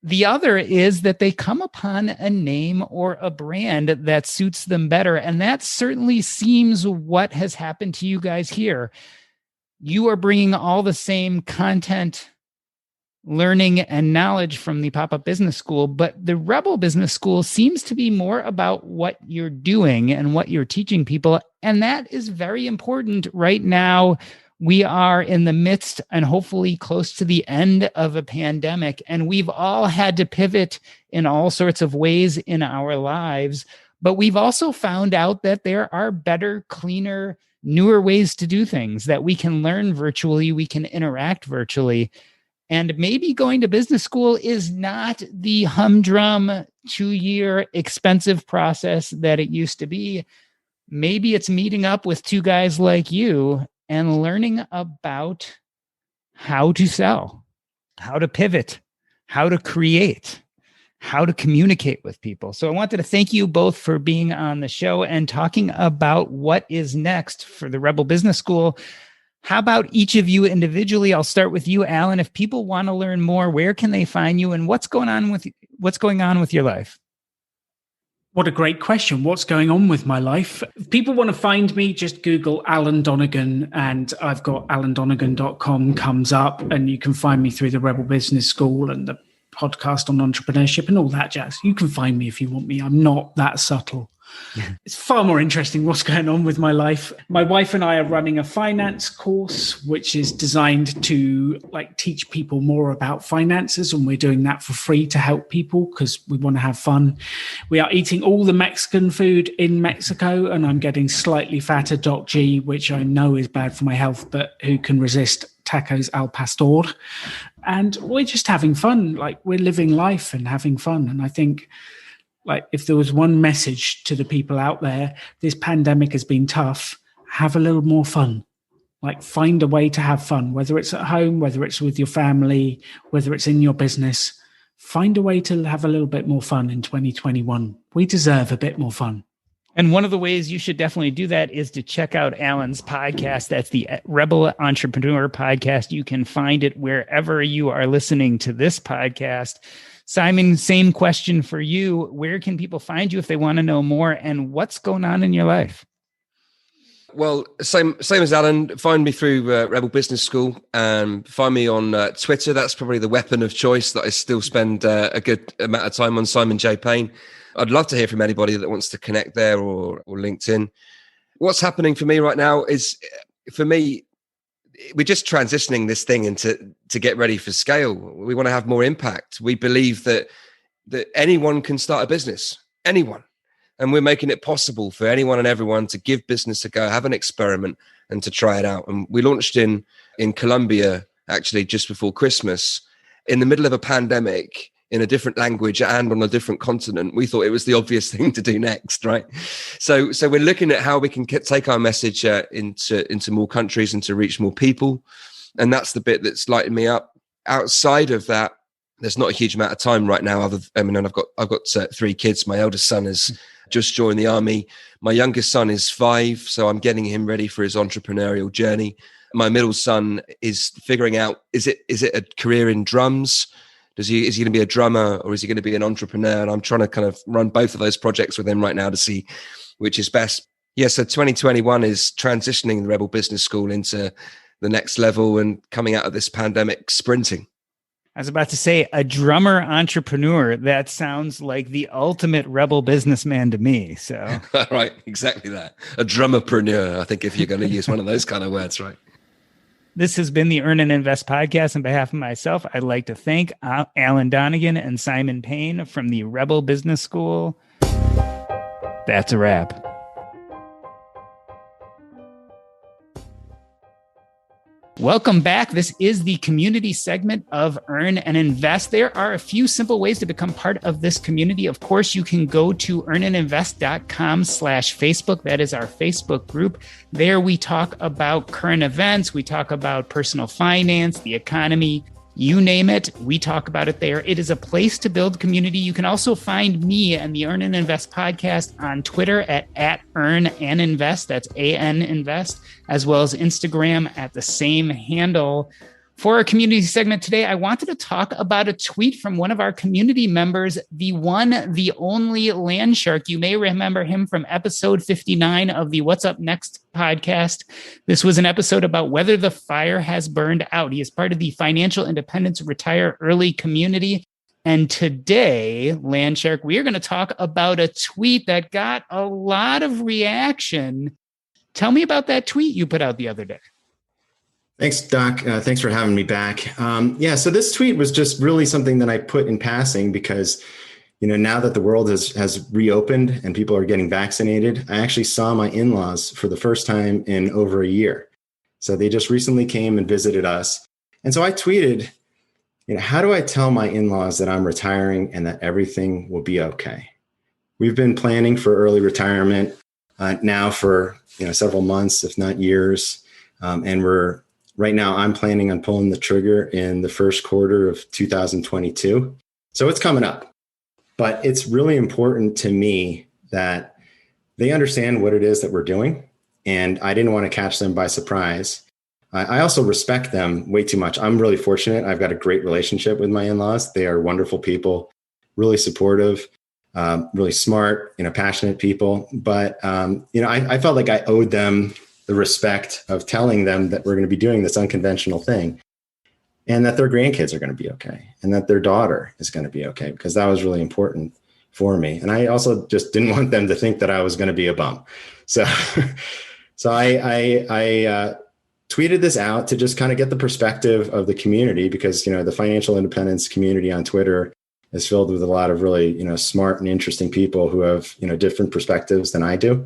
The other is that they come upon a name or a brand that suits them better. And that certainly seems what has happened to you guys here. You are bringing all the same content, learning, and knowledge from the Pop-Up Business School, but the Rebel Business School seems to be more about what you're doing and what you're teaching people. And that is very important right now. We are in the midst and hopefully close to the end of a pandemic, and we've all had to pivot in all sorts of ways in our lives. But we've also found out that there are better, cleaner, newer ways to do things, that we can learn virtually, we can interact virtually. And maybe going to business school is not the humdrum 2-year expensive process that it used to be. Maybe it's meeting up with two guys like you and learning about how to sell, how to pivot, how to create, how to communicate with people. So I wanted to thank you both for being on the show and talking about what is next for the Rebel Business School. How about each of you individually? I'll start with you, Alan. If people want to learn more, where can they find you, and what's going on with your life? What a great question. What's going on with my life? If people want to find me, just Google Alan Donegan, and I've got alandonegan.com comes up, and you can find me through the Rebel Business School and the podcast on entrepreneurship and all that jazz. You can find me if you want me. I'm not that subtle. It's far more interesting what's going on with my life. My wife and I are running a finance course, which is designed to teach people more about finances. And we're doing that for free to help people because we want to have fun. We are eating all the Mexican food in Mexico, and I'm getting slightly fatter, Doc G, which I know is bad for my health, but who can resist tacos al pastor? And we're just having fun. We're living life and having fun. And I think if there was one message to the people out there, this pandemic has been tough. Have a little more fun. Find a way to have fun, whether it's at home, whether it's with your family, whether it's in your business. Find a way to have a little bit more fun in 2021. We deserve a bit more fun. And one of the ways you should definitely do that is to check out Alan's podcast. That's the Rebel Entrepreneur Podcast. You can find it wherever you are listening to this podcast. Simon, same question for you. Where can people find you if they want to know more, and what's going on in your life? Well, same as Alan. Find me through Rebel Business School. Find me on Twitter. That's probably the weapon of choice that I still spend a good amount of time on. Simon J. Paine. I'd love to hear from anybody that wants to connect there or LinkedIn. What's happening for me right now is, for me, we're just transitioning this thing to get ready for scale. We want to have more impact. We believe that anyone can start a business, anyone. And we're making it possible for anyone and everyone to give business a go, have an experiment, and to try it out. And we launched in Colombia, actually, just before Christmas, in the middle of a pandemic, in a different language and on a different continent, we thought it was the obvious thing to do next, right? So we're looking at how we can take our message into more countries and to reach more people. And that's the bit that's lighting me up. Outside of that, there's not a huge amount of time right now. And I've got 3 kids. My eldest son has just joined the army. My youngest son is 5, so I'm getting him ready for his entrepreneurial journey. My middle son is figuring out, is it a career in drums? Is he going to be a drummer, or is he going to be an entrepreneur? And I'm trying to kind of run both of those projects with him right now to see which is best. Yeah, so 2021 is transitioning the Rebel Business School into the next level and coming out of this pandemic sprinting. I was about to say, a drummer entrepreneur. That sounds like the ultimate rebel businessman to me. So, right, exactly that. A drummerpreneur, I think, if you're going to use one of those kind of words, right? This has been the Earn and Invest podcast. On behalf of myself, I'd like to thank Alan Donegan and Simon Paine from the Rebel Business School. That's a wrap. Welcome back. This is the community segment of Earn and Invest. There are a few simple ways to become part of this community. Of course, you can go to earnandinvest.com/Facebook. That is our Facebook group. There we talk about current events. We talk about personal finance, the economy, you name it. We talk about it there. It is a place to build community. You can also find me and the Earn and Invest podcast on Twitter at Earn and Invest. That's AN Invest, as well as Instagram at the same handle. For our community segment today, I wanted to talk about a tweet from one of our community members, the one, the only Landshark. You may remember him from episode 59 of the What's Up Next podcast. This was an episode about whether the fire has burned out. He is part of the Financial Independence Retire Early community. And today, Landshark, we are going to talk about a tweet that got a lot of reaction. Tell me about that tweet you put out the other day. Thanks, Doc. Thanks for having me back. So this tweet was just really something that I put in passing because, now that the world has reopened and people are getting vaccinated, I actually saw my in-laws for the first time in over a year. So they just recently came and visited us. And so I tweeted, how do I tell my in-laws that I'm retiring and that everything will be okay? We've been planning for early retirement now for, several months, if not years. And right now, I'm planning on pulling the trigger in the first quarter of 2022. So it's coming up. But it's really important to me that they understand what it is that we're doing. And I didn't want to catch them by surprise. I also respect them way too much. I'm really fortunate. I've got a great relationship with my in-laws. They are wonderful people, really supportive, really smart, passionate people. But, I felt like I owed them the respect of telling them that we're going to be doing this unconventional thing and that their grandkids are going to be okay and that their daughter is going to be okay, because that was really important for me. And I also just didn't want them to think that I was going to be a bum. So I tweeted this out to just kind of get the perspective of the community, because, the financial independence community on Twitter is filled with a lot of really, smart and interesting people who have, different perspectives than I do.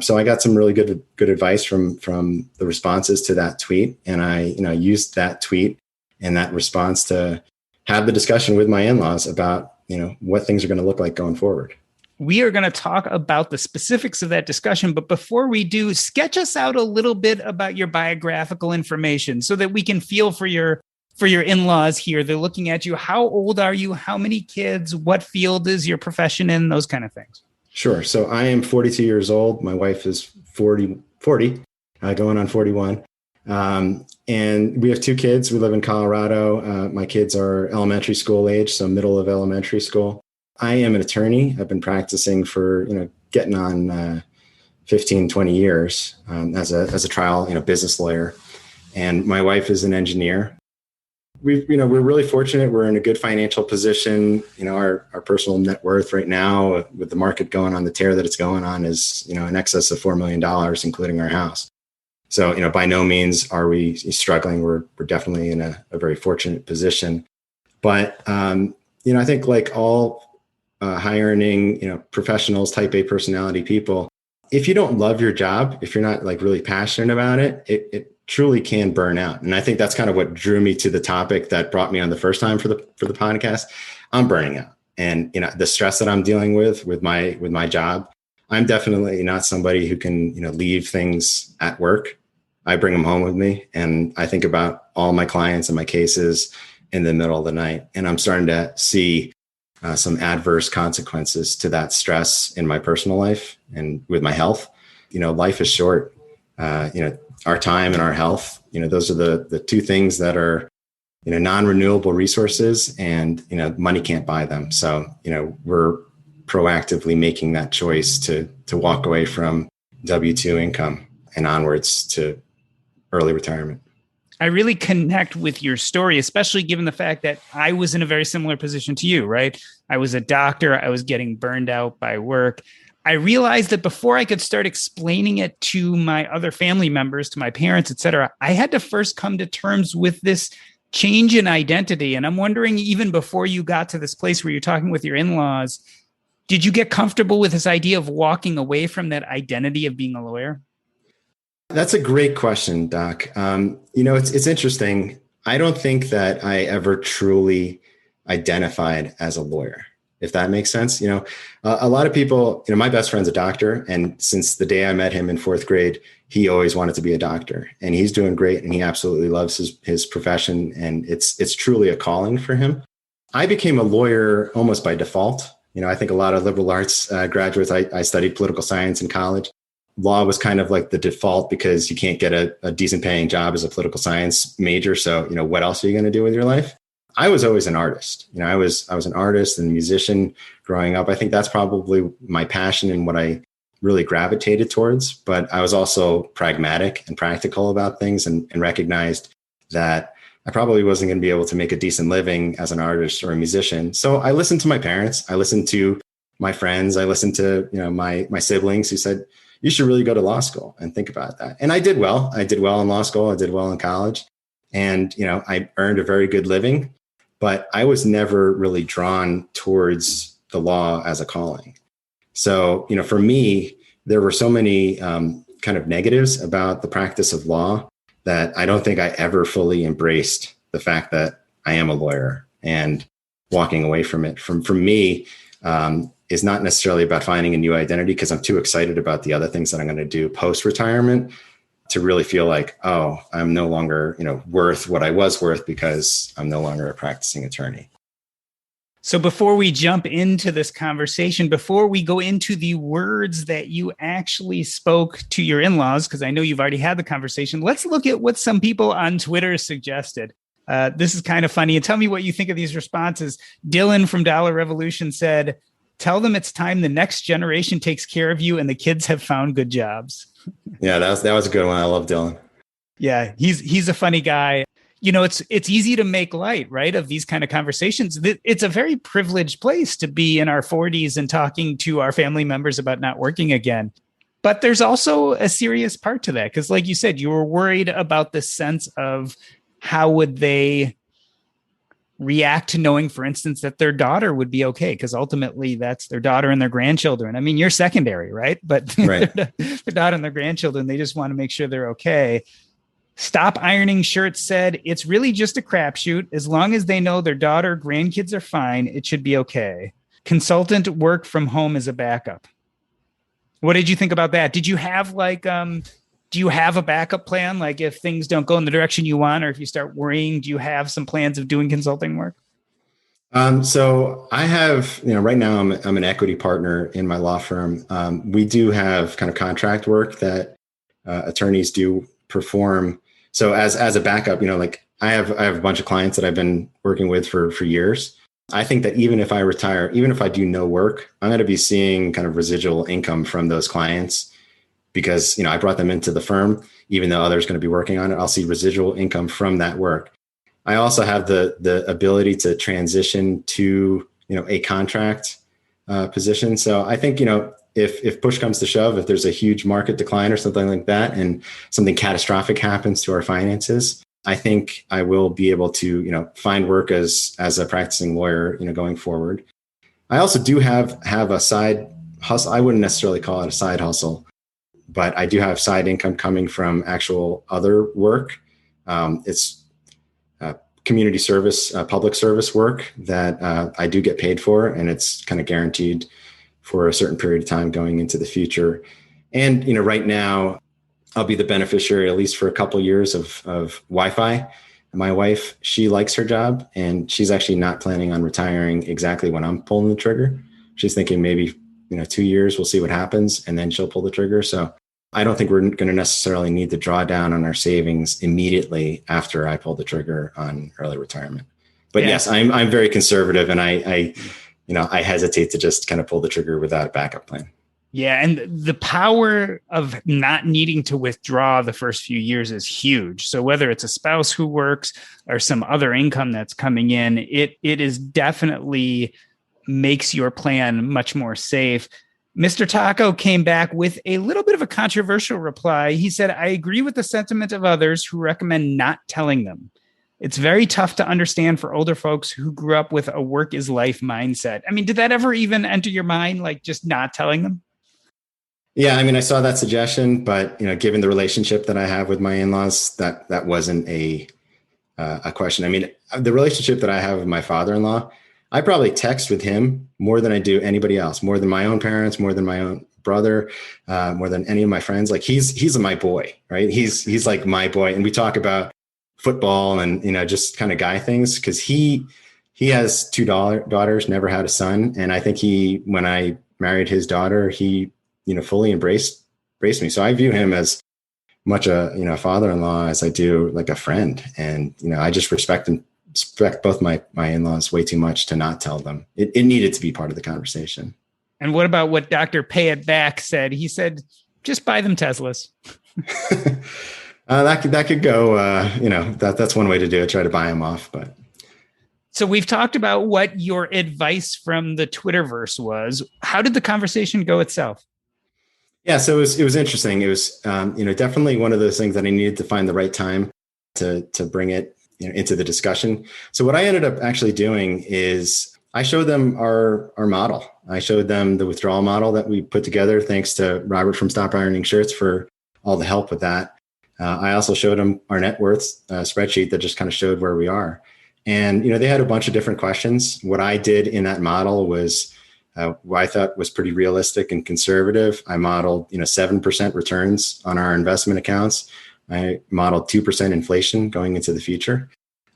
So I got some really good advice from the responses to that tweet. And I, used that tweet and that response to have the discussion with my in-laws about, what things are going to look like going forward. We are going to talk about the specifics of that discussion. But before we do, sketch us out a little bit about your biographical information so that we can feel for your in-laws here. They're looking at you. How old are you? How many kids? What field is your profession in? Those kind of things. Sure. So I am 42 years old. My wife is 40, going on 41. And we have 2 kids. We live in Colorado. My kids are elementary school age, so middle of elementary school. I am an attorney. I've been practicing for, getting on 15, 20 years as a trial, business lawyer. And my wife is an engineer. We're really fortunate. We're in a good financial position. Our personal net worth right now, with the market going on the tear that it's going on, is, in excess of $4 million, including our house. So, by no means are we struggling. We're definitely in a very fortunate position. But, I think like all high earning, professionals, type A personality people, if you don't love your job, if you're not like really passionate about it, it truly can burn out. And I think that's kind of what drew me to the topic that brought me on the first time for the podcast. I'm burning out. And, the stress that I'm dealing with my job, I'm definitely not somebody who can, leave things at work. I bring them home with me. And I think about all my clients and my cases in the middle of the night. And I'm starting to see some adverse consequences to that stress in my personal life and with my health. Life is short. Our time and our health, those are the two things that are, non-renewable resources, and, money can't buy them. So, we're proactively making that choice to walk away from W-2 income and onwards to early retirement. I really connect with your story, especially given the fact that I was in a very similar position to you, right? I was a doctor. I was getting burned out by work. I realized that before I could start explaining it to my other family members, to my parents, et cetera, I had to first come to terms with this change in identity. And I'm wondering, even before you got to this place where you're talking with your in-laws, did you get comfortable with this idea of walking away from that identity of being a lawyer? That's a great question, Doc. It's interesting. I don't think that I ever truly identified as a lawyer, if that makes sense. A lot of people, my best friend's a doctor. And since the day I met him in fourth grade, he always wanted to be a doctor, and he's doing great. And he absolutely loves his profession. And it's truly a calling for him. I became a lawyer almost by default. I think a lot of liberal arts graduates, I studied political science in college. Law was kind of like the default because you can't get a decent paying job as a political science major. So, what else are you going to do with your life? I was always an artist. I was an artist and musician growing up. I think that's probably my passion and what I really gravitated towards. But I was also pragmatic and practical about things and recognized that I probably wasn't going to be able to make a decent living as an artist or a musician. So I listened to my parents. I listened to my friends. I listened to, my siblings who said, you should really go to law school and think about that. And I did well. I did well in law school. I did well in college. And, I earned a very good living, but I was never really drawn towards the law as a calling. So, for me, there were so many kind of negatives about the practice of law that I don't think I ever fully embraced the fact that I am a lawyer, and walking away from it. For me, is not necessarily about finding a new identity, because I'm too excited about the other things that I'm going to do post-retirement to really feel like, oh, I'm no longer, worth what I was worth because I'm no longer a practicing attorney. So before we jump into this conversation, before we go into the words that you actually spoke to your in-laws, because I know you've already had the conversation, let's look at what some people on Twitter suggested. This is kind of funny. And tell me what you think of these responses. Dylan from Dollar Revolution said, tell them it's time the next generation takes care of you and the kids have found good jobs. Yeah, that was a good one. I love Dylan. Yeah, he's a funny guy. It's easy to make light, right, of these kind of conversations. It's a very privileged place to be in our 40s and talking to our family members about not working again. But there's also a serious part to that, because like you said, you were worried about the sense of how would they react to knowing, for instance, that their daughter would be okay, because ultimately that's their daughter and their grandchildren. I mean, you're secondary, right? But right. their daughter and their grandchildren, they just want to make sure they're okay. Stop Ironing Shirts said, it's really just a crapshoot. As long as they know their daughter, grandkids are fine, it should be okay. Consultant work from home is a backup. What did you think about that? Did you have do you have a backup plan? Like if things don't go in the direction you want, or if you start worrying, do you have some plans of doing consulting work? So I have, right now I'm an equity partner in my law firm. We do have kind of contract work that attorneys do perform. So as a backup, I have a bunch of clients that I've been working with for years. I think that even if I retire, even if I do no work, I'm going to be seeing kind of residual income from those clients because, I brought them into the firm, even though others are going to be working on it. I'll see residual income from that work. I also have the ability to transition to, a contract position. So I think, if push comes to shove, if there's a huge market decline or something like that, and something catastrophic happens to our finances, I think I will be able to, find work as a practicing lawyer, going forward. I also do have a side hustle. I wouldn't necessarily call it a side hustle, but I do have side income coming from actual other work. It's community service, public service work that I do get paid for, and it's kind of guaranteed for a certain period of time going into the future. And, right now I'll be the beneficiary, at least for a couple of years of Wi-Fi. My wife, she likes her job, and she's actually not planning on retiring exactly when I'm pulling the trigger. She's thinking maybe, 2 years, we'll see what happens, and then she'll pull the trigger. So I don't think we're going to necessarily need to draw down on our savings immediately after I pull the trigger on early retirement. But yes, I'm very conservative, and I hesitate to just kind of pull the trigger without a backup plan. Yeah. And the power of not needing to withdraw the first few years is huge. So whether it's a spouse who works or some other income that's coming in, it is definitely makes your plan much more safe. Mr. Taco came back with a little bit of a controversial reply. He said, I agree with the sentiment of others who recommend not telling them. It's very tough to understand for older folks who grew up with a work is life mindset. I mean, did that ever even enter your mind, like just not telling them? Yeah, I mean, I saw that suggestion, but given the relationship that I have with my in-laws, that wasn't a question. I mean, the relationship that I have with my father-in-law, I probably text with him more than I do anybody else, more than my own parents, more than my own brother, more than any of my friends. Like he's my boy, right? He's like my boy, and we talk about football and just kind of guy things because he has two daughters, never had a son, and I think when I married his daughter, he fully embraced me. So I view him as much a father-in-law as I do like a friend. And, I just respect both my in-laws way too much to not tell them. It needed to be part of the conversation. And what about what Dr. Pay It Back said? He said, just buy them Teslas. That could go, that's one way to do it. Try to buy them off, but. So we've talked about what your advice from the Twitterverse was. How did the conversation go itself? Yeah, so it was interesting. It was, definitely one of those things that I needed to find the right time to bring it into the discussion. So what I ended up actually doing is I showed them our model. I showed them the withdrawal model that we put together. Thanks to Robert from Stop Ironing Shirts for all the help with that. I also showed them our net worth spreadsheet that just kind of showed where we are. And, they had a bunch of different questions. What I did in that model was what I thought was pretty realistic and conservative. I modeled, 7% returns on our investment accounts. I modeled 2% inflation going into the future.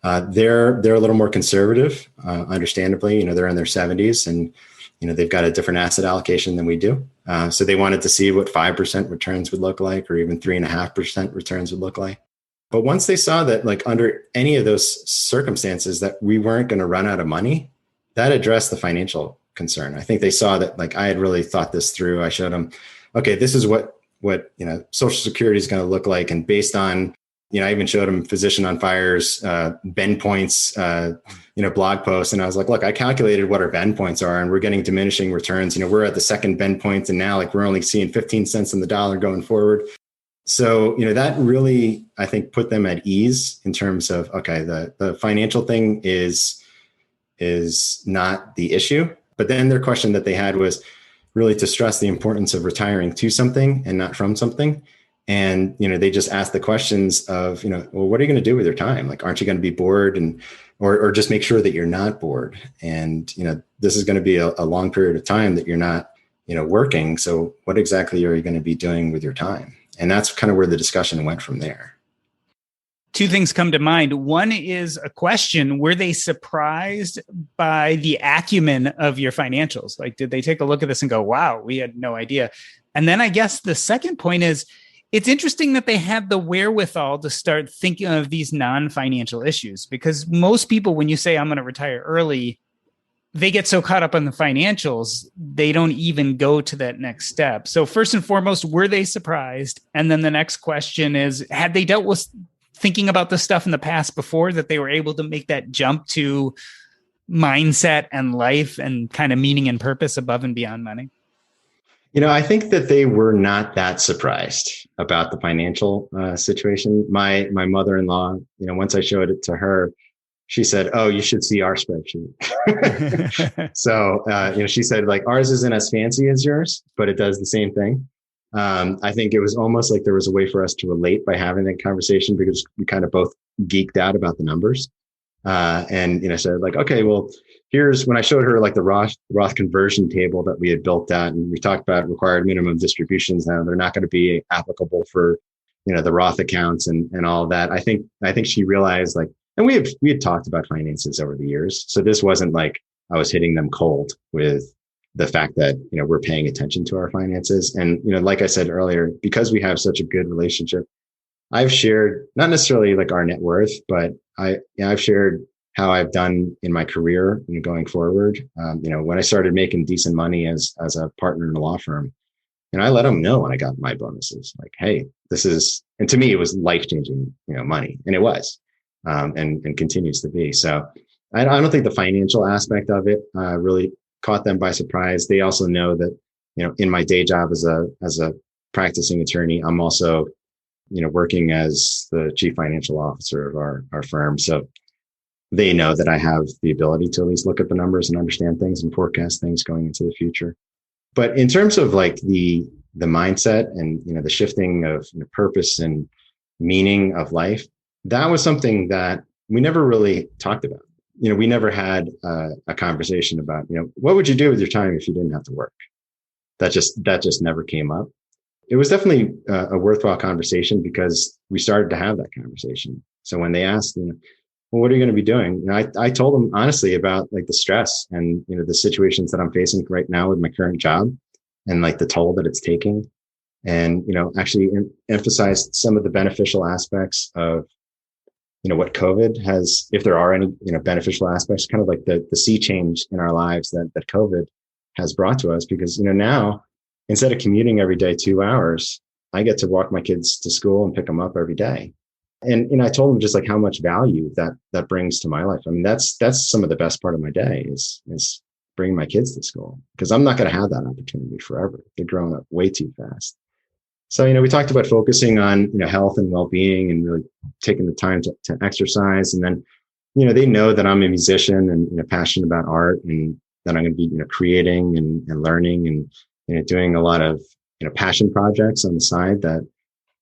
They're a little more conservative, understandably. They're in their 70s, and they've got a different asset allocation than we do. So they wanted to see what 5% returns would look like, or even 3.5% returns would look like. But once they saw that, like under any of those circumstances, that we weren't going to run out of money, that addressed the financial concern. I think they saw that, like, I had really thought this through. I showed them, okay, this is what Social Security is going to look like, and based on, I even showed them Physician on Fire's bend points, blog post, and I was like, look, I calculated what our bend points are, and we're getting diminishing returns. We're at the second bend point, and now like we're only seeing 15 cents on the dollar going forward. So, that really, I think, put them at ease in terms of, okay, the financial thing is not the issue. But then their question that they had was really to stress the importance of retiring to something and not from something. And, they just asked the questions of, well, what are you going to do with your time? Like, aren't you going to be bored? And, or just make sure that you're not bored. And, this is going to be a long period of time that you're not, working. So what exactly are you going to be doing with your time? And that's kind of where the discussion went from there. Two things come to mind. One is a question: were they surprised by the acumen of your financials? Like, did they take a look at this and go, wow, we had no idea? And then I guess the second point is, it's interesting that they had the wherewithal to start thinking of these non-financial issues, because most people, when you say I'm going to retire early, they get so caught up on the financials, they don't even go to that next step. So first and foremost, were they surprised? And then the next question is, had they dealt with thinking about this stuff in the past before, that they were able to make that jump to mindset and life and kind of meaning and purpose above and beyond money? I think that they were not that surprised about the financial situation. My mother-in-law, once I showed it to her, she said, "Oh, you should see our spreadsheet." So, she said, like, ours isn't as fancy as yours, but it does the same thing. I think it was almost like there was a way for us to relate by having that conversation because we kind of both geeked out about the numbers. And, said like, okay, well, here's when I showed her like the Roth conversion table that we had built out, and we talked about required minimum distributions. Now they're not going to be applicable for, the Roth accounts and all of that. I think she realized like, and we had talked about finances over the years. So this wasn't like I was hitting them cold with the fact that, we're paying attention to our finances. And, like I said earlier, because we have such a good relationship, I've shared not necessarily like our net worth, but I've shared how I've done in my career, going forward. When I started making decent money as a partner in a law firm, I let them know when I got my bonuses, like, hey, this is, and to me, it was life-changing, money. And it was, and continues to be. So I don't think the financial aspect of it really caught them by surprise. They also know that, in my day job as a practicing attorney, I'm also, working as the chief financial officer of our firm. So they know that I have the ability to at least look at the numbers and understand things and forecast things going into the future. But in terms of like the mindset and, the shifting of purpose and meaning of life, that was something that we never really talked about. We never had a conversation about, what would you do with your time if you didn't have to work? That just never came up. It was definitely a worthwhile conversation because we started to have that conversation. So when they asked, well, what are you going to be doing? I told them honestly about like the stress and, the situations that I'm facing right now with my current job and like the toll that it's taking, and, actually emphasized some of the beneficial aspects of, what COVID has, if there are any, beneficial aspects, kind of like the sea change in our lives that COVID has brought to us, because, now instead of commuting every day 2 hours, I get to walk my kids to school and pick them up every day. And I told them just like how much value that brings to my life. I mean, that's some of the best part of my day is bringing my kids to school, because I'm not going to have that opportunity forever. They're growing up way too fast. So, we talked about focusing on, health and well-being and really taking the time to exercise. And then, they know that I'm a musician and, passionate about art, and that I'm going to be, creating and learning and, doing a lot of, passion projects on the side that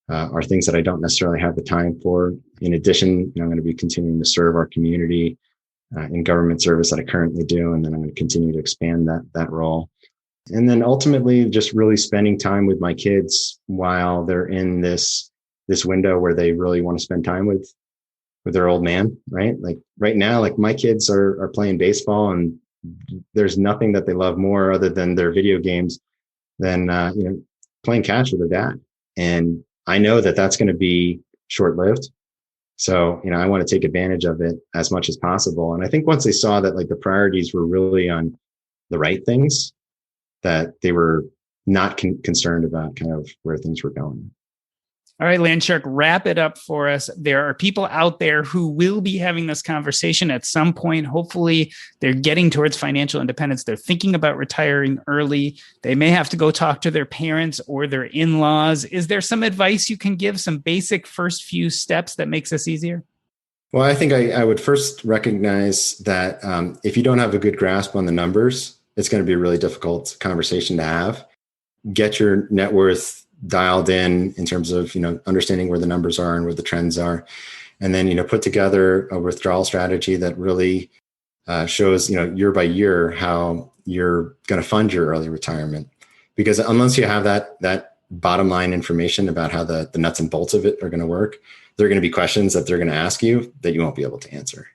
are things that I don't necessarily have the time for. In addition, I'm going to be continuing to serve our community in government service that I currently do. And then I'm going to continue to expand that role. And then ultimately just really spending time with my kids while they're in this window where they really want to spend time with their old man, right? Like right now, like my kids are playing baseball, and there's nothing that they love more other than their video games than, playing catch with their dad. And I know that that's going to be short-lived. So, I want to take advantage of it as much as possible. And I think once they saw that like the priorities were really on the right things, that they were not concerned about kind of where things were going. All right, Landshark, wrap it up for us. There are people out there who will be having this conversation at some point. Hopefully, they're getting towards financial independence. They're thinking about retiring early. They may have to go talk to their parents or their in-laws. Is there some advice you can give, some basic first few steps that makes this easier? Well, I think I would first recognize that if you don't have a good grasp on the numbers, it's going to be a really difficult conversation to have. Get your net worth dialed in terms of, understanding where the numbers are and where the trends are. And then, put together a withdrawal strategy that really shows, year by year how you're going to fund your early retirement. Because unless you have that bottom line information about how the nuts and bolts of it are going to work, there are going to be questions that they're going to ask you that you won't be able to answer.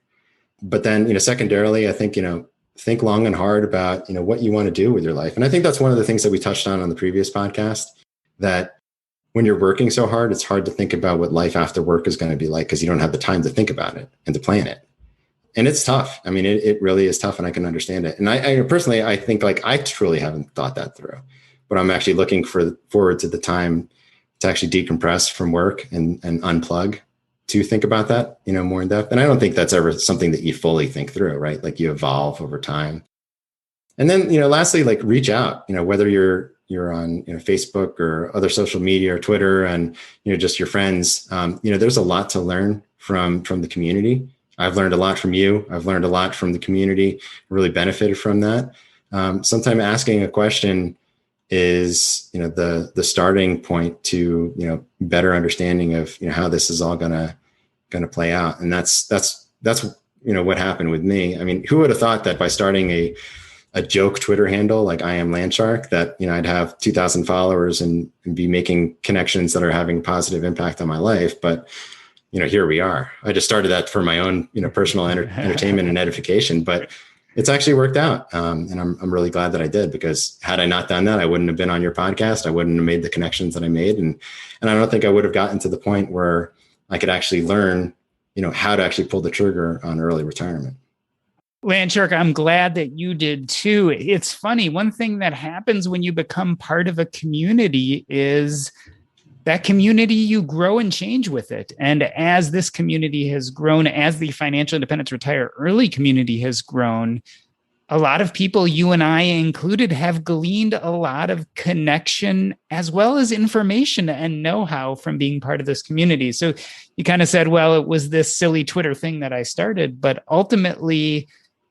But then, secondarily, I think, think long and hard about, what you want to do with your life. And I think that's one of the things that we touched on the previous podcast, that when you're working so hard, it's hard to think about what life after work is going to be like, because you don't have the time to think about it and to plan it. And it's tough. I mean, it really is tough, and I can understand it. And I personally, I think like I truly haven't thought that through, but I'm actually looking forward to the time to actually decompress from work and unplug to think about that, more in depth. And I don't think that's ever something that you fully think through, right? Like you evolve over time. And then, lastly, like reach out, whether you're on Facebook or other social media or Twitter, and just your friends. There's a lot to learn from the community. I've learned a lot from you. I've learned a lot from the community. Really benefited from that. Sometimes asking a question is, the starting point to, better understanding of, how this is all going to play out. And that's what happened with me. I mean, who would have thought that by starting a joke Twitter handle like I am Landshark, that, I'd have 2,000 followers and be making connections that are having a positive impact on my life. But, here we are. I just started that for my own, personal entertainment and edification, but it's actually worked out. And I'm really glad that I did, because had I not done that, I wouldn't have been on your podcast. I wouldn't have made the connections that I made. And I don't think I would have gotten to the point where I could actually learn, how to actually pull the trigger on early retirement. Landshark, I'm glad that you did too. It's funny. One thing that happens when you become part of a community is that community, you grow and change with it. And as this community has grown, as the Financial Independence Retire Early community has grown, a lot of people, you and I included, have gleaned a lot of connection as well as information and know-how from being part of this community. So you kind of said, well, it was this silly Twitter thing that I started, but ultimately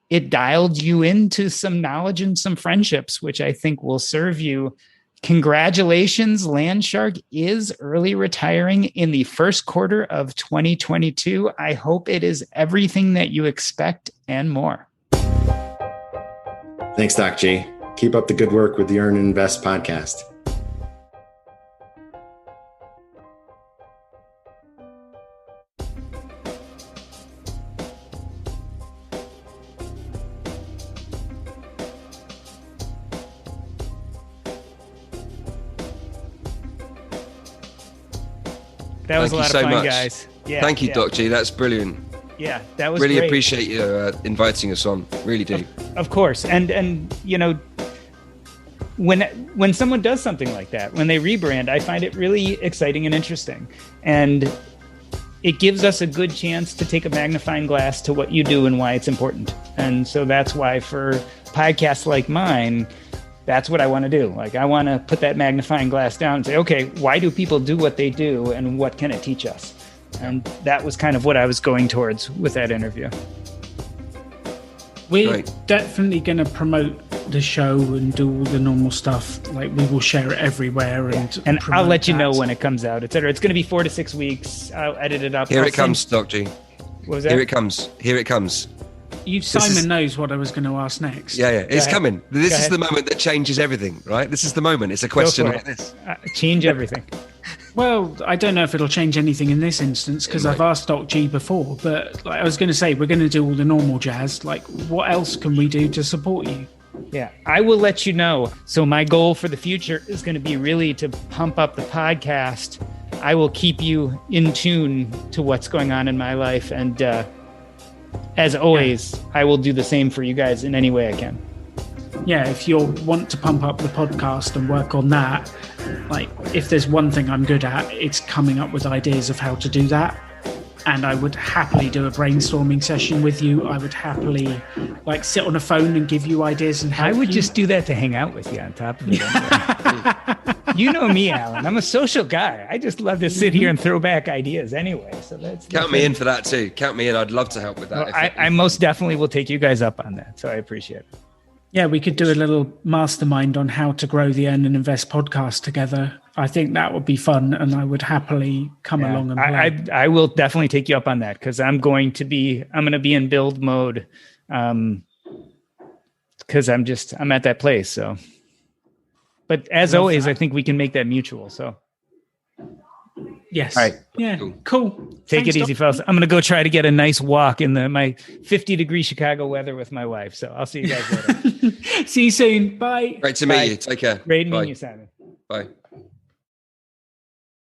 it dialed you into some knowledge and some friendships, which I think will serve you. Congratulations, Landshark is early retiring in the first quarter of 2022. I hope it is everything that you expect and more. Thanks, Doc G. Keep up the good work with the Earn and Invest podcast. That was Thank a lot you so of fun, much. Guys. Yeah, Thank you, Doc G. That's brilliant. Yeah, that was really great. Appreciate you inviting us on. Really do. Of course. And when someone does something like that, when they rebrand, I find it really exciting and interesting. And it gives us a good chance to take a magnifying glass to what you do and why it's important. And so that's why for podcasts like mine, that's what I want to do. Like, I want to put that magnifying glass down and say, okay, why do people do what they do and what can it teach us? And that was kind of what I was going towards with that interview. We're definitely going to promote the show and do all the normal stuff. Like, we will share it everywhere. And I'll let you know when it comes out, etc. It's going to be 4 to 6 weeks. I'll edit it up. Here it comes, Doc G. What was that? Here it comes. Here it comes. Simon knows what I was going to ask next. Yeah. It's coming. This is the moment that changes everything, right? This is the moment. It's a question like this. Change everything. Well, I don't know if it'll change anything in this instance, because I've asked Doc G before, but I was going to say, we're going to do all the normal jazz. Like, what else can we do to support you? Yeah, I will let you know. So my goal for the future is going to be really to pump up the podcast. I will keep you in tune to what's going on in my life. And as always, I will do the same for you guys in any way I can. Yeah, if you want to pump up the podcast and work on that, like, if there's one thing I'm good at, it's coming up with ideas of how to do that. And I would happily do a brainstorming session with you. I would happily sit on a phone and give you ideas and help I would you. Just do that to hang out with you on top of it. Anyway. You know me, Alan. I'm a social guy. I just love to sit here and throw back ideas anyway. So that's Count me in for that too. Count me in. I'd love to help with that. Well, I most definitely will take you guys up on that. So I appreciate it. Yeah, we could do a little mastermind on how to grow the Earn and Invest podcast together. I think that would be fun, and I would happly come along and play. I will definitely take you up on that, because I'm going to be in build mode, because I'm at that place. So, but as always, I think we can make that mutual. So, yes, all right, yeah, cool. Take it easy, fellas. I'm gonna go try to get a nice walk in my 50-degree Chicago weather with my wife. So I'll see you guys later. See you soon. Bye. Great to meet you. Take care. Great meeting you, Simon. Bye.